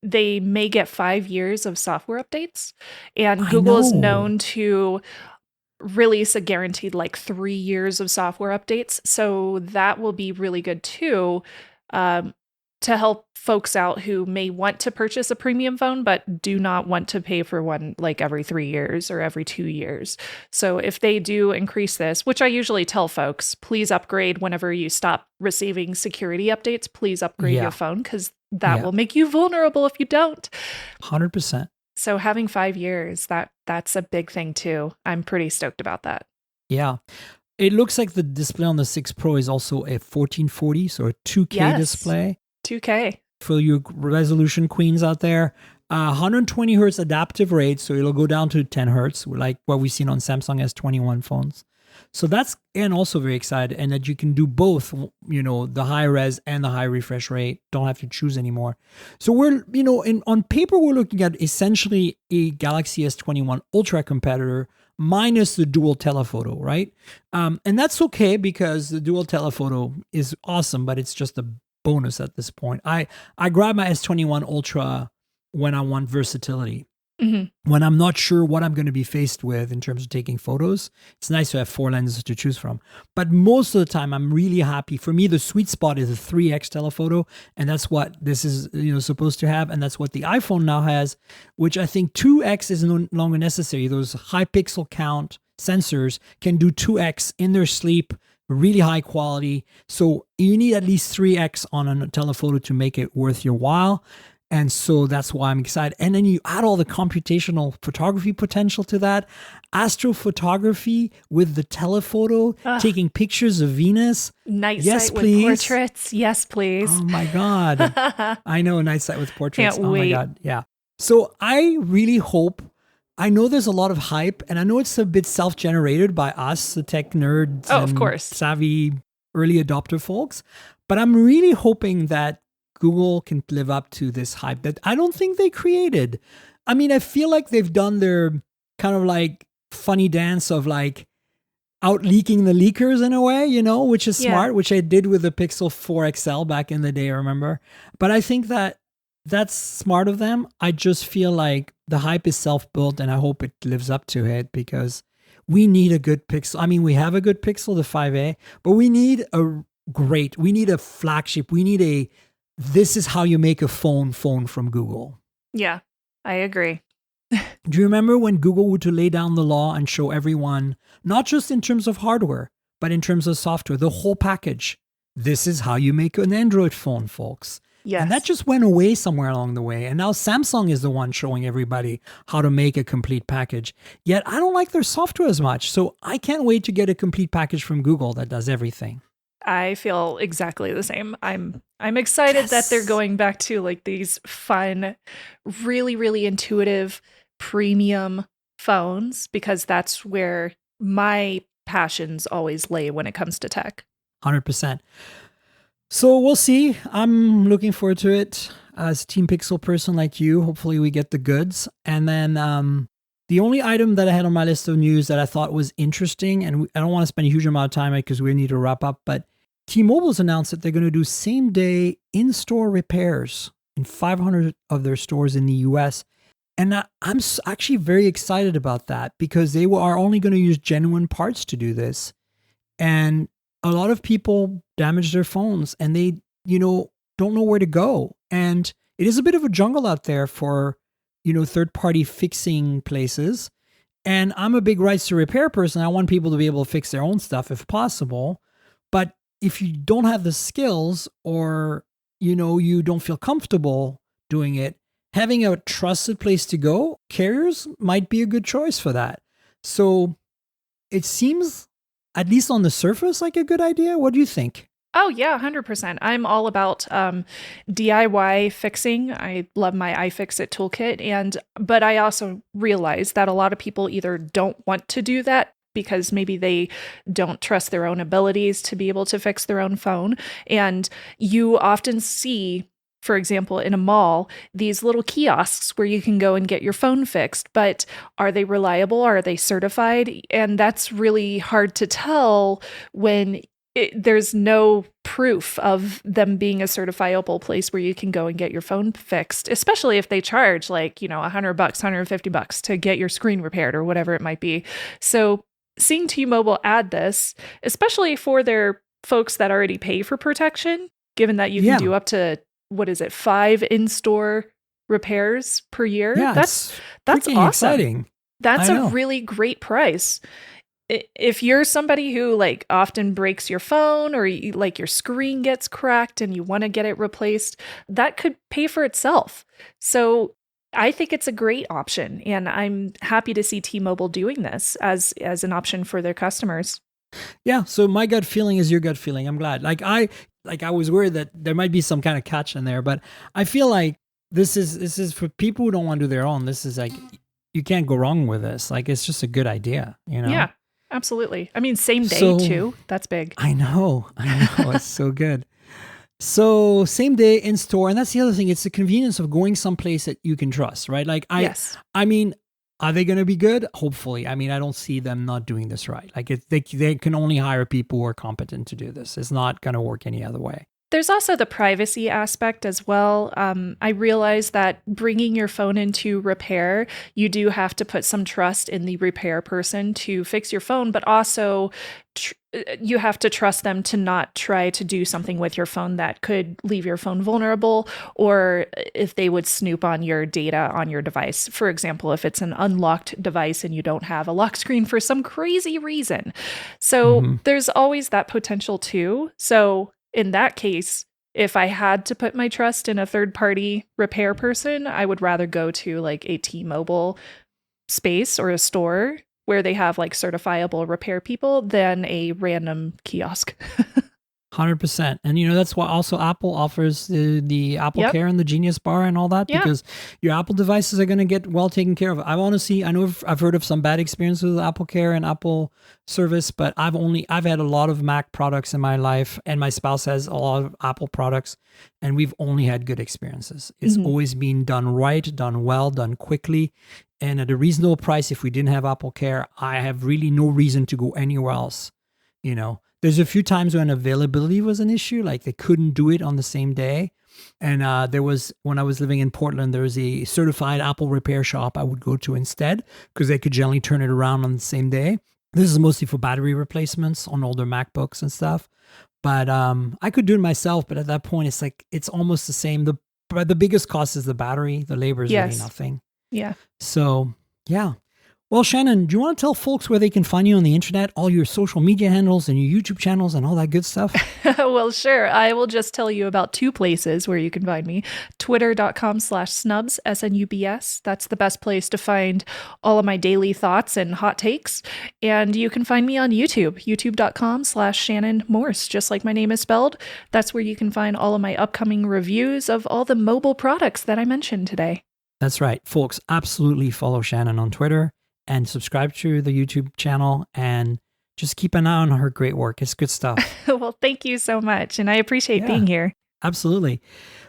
[SPEAKER 3] they may get 5 years of software updates, and Google is known to release a guaranteed like 3 years of software updates. So that will be really good too, to help folks out who may want to purchase a premium phone, but do not want to pay for one like every 3 years or every 2 years. So if they do increase this, which I usually tell folks, please upgrade whenever you stop receiving security updates, please upgrade your phone because that will make you vulnerable if you don't.
[SPEAKER 2] 100%.
[SPEAKER 3] So having 5 years, that's a big thing too. I'm pretty stoked about that.
[SPEAKER 2] Yeah. It looks like the display on the 6 Pro is also a 1440, so a 2K display.
[SPEAKER 3] 2K.
[SPEAKER 2] For you resolution queens out there, 120 hertz adaptive rate, so it'll go down to 10 hertz, like what we've seen on Samsung S21 phones. So that's, and also very excited, and that you can do both, the high res and the high refresh rate. Don't have to choose anymore. So we're, on paper, we're looking at essentially a Galaxy S21 Ultra competitor minus the dual telephoto, right? And that's okay because the dual telephoto is awesome, but it's just a bonus at this point. I grab my S21 Ultra when I want versatility. When I'm not sure what I'm going to be faced with in terms of taking photos, it's nice to have 4 lenses to choose from. But most of the time, I'm really happy. For me, the sweet spot is a 3x telephoto, and that's what this is supposed to have, and that's what the iPhone now has, which I think 2x is no longer necessary. Those high pixel count sensors can do 2x in their sleep, really high quality. So you need at least 3x on a telephoto to make it worth your while. And so that's why I'm excited. And then you add all the computational photography potential to that. Astrophotography with the telephoto, taking pictures of Venus.
[SPEAKER 3] Night
[SPEAKER 2] yes,
[SPEAKER 3] sight
[SPEAKER 2] please.
[SPEAKER 3] with portraits. Yes, please.
[SPEAKER 2] Oh my God. I know, a night sight with portraits.
[SPEAKER 3] Can't
[SPEAKER 2] oh
[SPEAKER 3] wait.
[SPEAKER 2] My God. Yeah. So I really hope, I know there's a lot of hype, and I know it's a bit self-generated by us, the tech nerds
[SPEAKER 3] of
[SPEAKER 2] and
[SPEAKER 3] course.
[SPEAKER 2] savvy early adopter folks. But I'm really hoping that Google can live up to this hype that I don't think they created. I mean, I feel like they've done their kind of like funny dance of like out leaking the leakers in a way, which is smart, which I did with the Pixel 4 XL back in the day, remember? But I think that that's smart of them. I just feel like the hype is self-built, and I hope it lives up to it because we need a good Pixel. I mean, we have a good Pixel, the 5a, but we need a flagship. We need this is how you make a phone from Google.
[SPEAKER 3] Yeah, I agree.
[SPEAKER 2] Do you remember when Google were to lay down the law and show everyone, not just in terms of hardware, but in terms of software, the whole package? This is how you make an Android phone, folks.
[SPEAKER 3] Yes.
[SPEAKER 2] And that just went away somewhere along the way. And now Samsung is the one showing everybody how to make a complete package. Yet I don't like their software as much. So I can't wait to get a complete package from Google that does everything.
[SPEAKER 3] I feel exactly the same. I'm excited that they're going back to like these fun, really, really intuitive premium phones, because that's where my passions always lay when it comes to tech.
[SPEAKER 2] 100%. So we'll see. I'm looking forward to it as a Team Pixel person like you. Hopefully we get the goods. And then the only item that I had on my list of news that I thought was interesting, and I don't want to spend a huge amount of time on it because we need to wrap up, but T-Mobile's announced that they're going to do same-day in-store repairs in 500 of their stores in the US. And I'm actually very excited about that because they are only going to use genuine parts to do this. And a lot of people damage their phones and they, don't know where to go. And it is a bit of a jungle out there for, third-party fixing places. And I'm a big rights to repair person. I want people to be able to fix their own stuff if possible. But if you don't have the skills or, you don't feel comfortable doing it, having a trusted place to go, carriers might be a good choice for that. So it seems, at least on the surface, like a good idea. What do you think?
[SPEAKER 3] Oh, yeah, 100%. I'm all about DIY fixing. I love my iFixit toolkit. But I also realize that a lot of people either don't want to do that because maybe they don't trust their own abilities to be able to fix their own phone. And you often see, for example, in a mall, these little kiosks where you can go and get your phone fixed, but are they reliable? Are they certified? And that's really hard to tell when there's no proof of them being a certifiable place where you can go and get your phone fixed, especially if they charge like, $100, $150 to get your screen repaired or whatever it might be. So seeing T-Mobile add this, especially for their folks that already pay for protection, given that you can do up to, 5 in-store repairs per year?
[SPEAKER 2] Yeah,
[SPEAKER 3] that's awesome.
[SPEAKER 2] Exciting.
[SPEAKER 3] That's a really great price. If you're somebody who like often breaks your phone or like your screen gets cracked and you want to get it replaced, that could pay for itself. So I think it's a great option, and I'm happy to see T-Mobile doing this as an option for their customers.
[SPEAKER 2] Yeah. So my gut feeling is your gut feeling. I'm glad. I was worried that there might be some kind of catch in there, but I feel like this is for people who don't want to do their own. This is like, you can't go wrong with this. Like, it's just a good idea,
[SPEAKER 3] Yeah, absolutely. I mean, same day too. That's big.
[SPEAKER 2] I know. It's so good. So same day in store. And that's the other thing. It's the convenience of going someplace that you can trust, right? Like I mean, are they going to be good? Hopefully. I mean, I don't see them not doing this right. Like they can only hire people who are competent to do this. It's not going to work any other way.
[SPEAKER 3] There's also the privacy aspect as well. I realize that bringing your phone into repair, you do have to put some trust in the repair person to fix your phone, but also you have to trust them to not try to do something with your phone that could leave your phone vulnerable, or if they would snoop on your data on your device. For example, if it's an unlocked device and you don't have a lock screen for some crazy reason. So there's always that potential too. So in that case, if I had to put my trust in a third-party repair person, I would rather go to like a T-Mobile space or a store where they have like certifiable repair people than a random kiosk.
[SPEAKER 2] 100%. And that's why also Apple offers the Apple Care and the Genius Bar and all that, because your Apple devices are going to get well taken care of. I know I've heard of some bad experiences with Apple Care and Apple service, but I've had a lot of Mac products in my life, and my spouse has a lot of Apple products, and we've only had good experiences. It's always been done right, done well, done quickly, and at a reasonable price. If we didn't have Apple Care, I have really no reason to go anywhere else. There's a few times when availability was an issue, like they couldn't do it on the same day. And when I was living in Portland, there was a certified Apple repair shop I would go to instead, because they could generally turn it around on the same day. This is mostly for battery replacements on older MacBooks and stuff. But I could do it myself. But at that point, it's like, it's almost the same. But the biggest cost is the battery. The labor is really nothing.
[SPEAKER 3] Yeah.
[SPEAKER 2] So, yeah. Well, Shannon, do you want to tell folks where they can find you on the internet, all your social media handles and your YouTube channels and all that good stuff?
[SPEAKER 3] Well, sure. I will just tell you about 2 places where you can find me. Twitter.com/snubs, SNUBS. That's the best place to find all of my daily thoughts and hot takes. And you can find me on YouTube, youtube.com/Shannon Morse, just like my name is spelled. That's where you can find all of my upcoming reviews of all the mobile products that I mentioned today.
[SPEAKER 2] That's right. Folks, absolutely follow Shannon on Twitter and subscribe to the YouTube channel and just keep an eye on her great work. It's good stuff.
[SPEAKER 3] Well, thank you so much. And I appreciate being here.
[SPEAKER 2] Absolutely.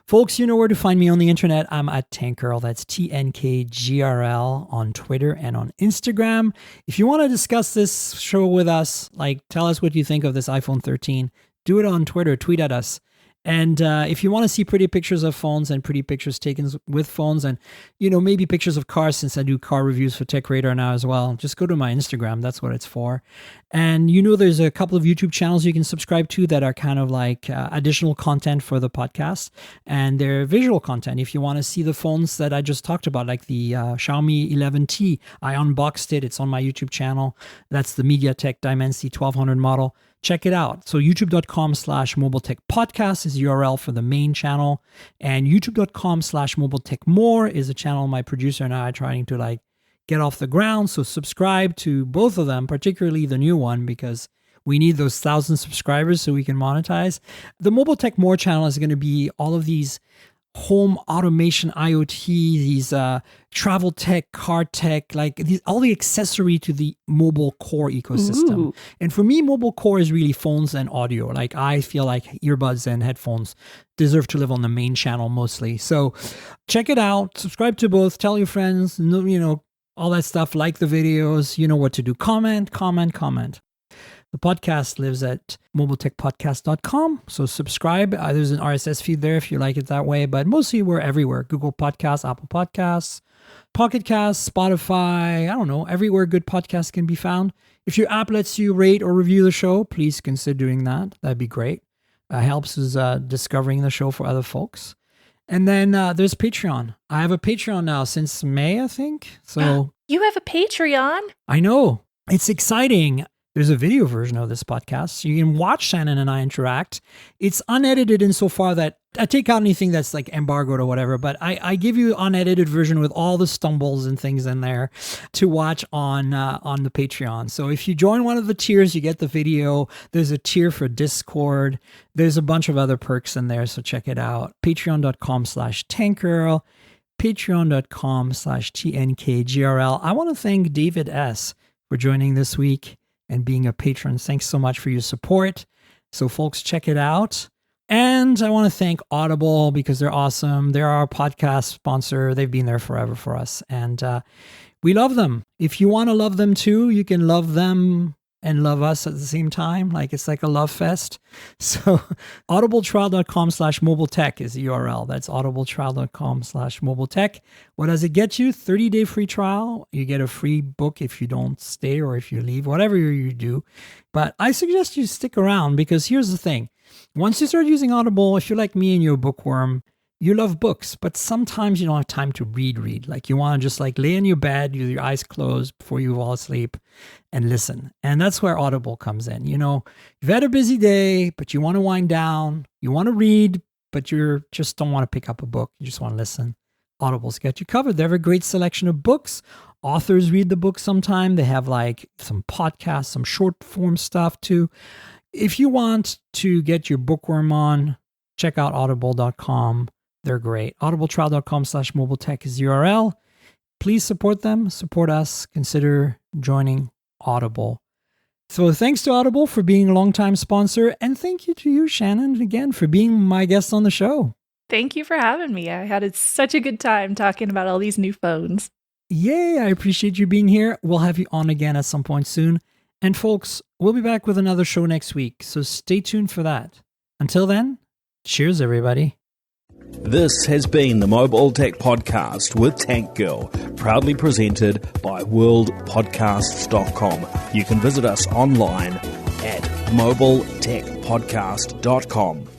[SPEAKER 2] Folks, you know where to find me on the internet. I'm at TankGirl. That's TNKGRL on Twitter and on Instagram. If you want to discuss this show with us, like tell us what you think of this iPhone 13, do it on Twitter, tweet at us. And if you want to see pretty pictures of phones and pretty pictures taken with phones and, you know, maybe pictures of cars, since I do car reviews for Tech Radar now as well, just go to my Instagram. That's what it's for. And, you know, there's a couple of YouTube channels you can subscribe to that are kind of like additional content for the podcast. And they're visual content. If you want to see the phones that I just talked about, like the Xiaomi 11T, I unboxed it. It's on my YouTube channel. That's the MediaTek Dimensity 1200 model. Check it out. So youtube.com/mobiletechpodcast is the URL for the main channel. And youtube.com/mobiletechmore is a channel my producer and I are trying to like get off the ground. So subscribe to both of them, particularly the new one, because we need those 1,000 subscribers so we can monetize. The Mobile Tech More channel is going to be all of these home automation, IoT, these travel tech, car tech, like these, all the accessory to the mobile core ecosystem. Ooh. And for me, mobile core is really phones and audio. Like I feel like earbuds and headphones deserve to live on the main channel mostly. So check it out, subscribe to both, tell your friends, you know, all that stuff, like the videos, you know what to do. Comment. The podcast lives at mobiletechpodcast.com. So subscribe. There's an RSS feed there if you like it that way. But mostly we're everywhere. Google Podcasts, Apple Podcasts, Pocket Casts, Spotify. I don't know. Everywhere good podcasts can be found. If your app lets you rate or review the show, please consider doing that. That'd be great. Helps us discovering the show for other folks. And then there's Patreon. I have a Patreon now since May, I think. So
[SPEAKER 3] you have a Patreon?
[SPEAKER 2] I know. It's exciting. There's a video version of this podcast. So you can watch Shannon and I interact. It's unedited insofar that I take out anything that's like embargoed or whatever, but I give you an unedited version with all the stumbles and things in there to watch on the Patreon. So if you join one of the tiers, you get the video. There's a tier for Discord. There's a bunch of other perks in there, so check it out. Patreon.com/TankGirl, Patreon.com/TNKGRL. I want to thank David S. for joining this week and being a patron. Thanks so much for your support. So folks, check it out. And I want to thank Audible because they're awesome. They're our podcast sponsor. They've been there forever for us. And we love them. If you want to love them too, you can love them and love us at the same time. Like it's like a love fest. So audibletrial.com/mobiletech is the URL. That's audibletrial.com/mobiletech. What does it get you? 30-day free trial. You get a free book if you don't stay or if you leave, whatever you do. But I suggest you stick around because here's the thing. Once you start using Audible, if you're like me and you're a bookworm, you love books, but sometimes you don't have time to read. Like you want to just like lay in your bed with your eyes closed before you fall asleep and listen. And that's where Audible comes in. You know, you've had a busy day, but you want to wind down. You want to read, but you just don't want to pick up a book. You just want to listen. Audible's got you covered. They have a great selection of books. Authors read the book sometime. They have like some podcasts, some short form stuff too. If you want to get your bookworm on, check out audible.com. They're great. audibletrial.com/mobiletech is the URL. Please support them, support us, consider joining Audible. So thanks to Audible for being a longtime sponsor, and thank you to you, Shannon, again, for being my guest on the show.
[SPEAKER 3] Thank you for having me. I had such a good time talking about all these new phones.
[SPEAKER 2] Yay, I appreciate you being here. We'll have you on again at some point soon. And folks, we'll be back with another show next week, so stay tuned for that. Until then, cheers, everybody.
[SPEAKER 1] This has been the Mobile Tech Podcast with Tank Girl, proudly presented by worldpodcasts.com. You can visit us online at mobiletechpodcast.com.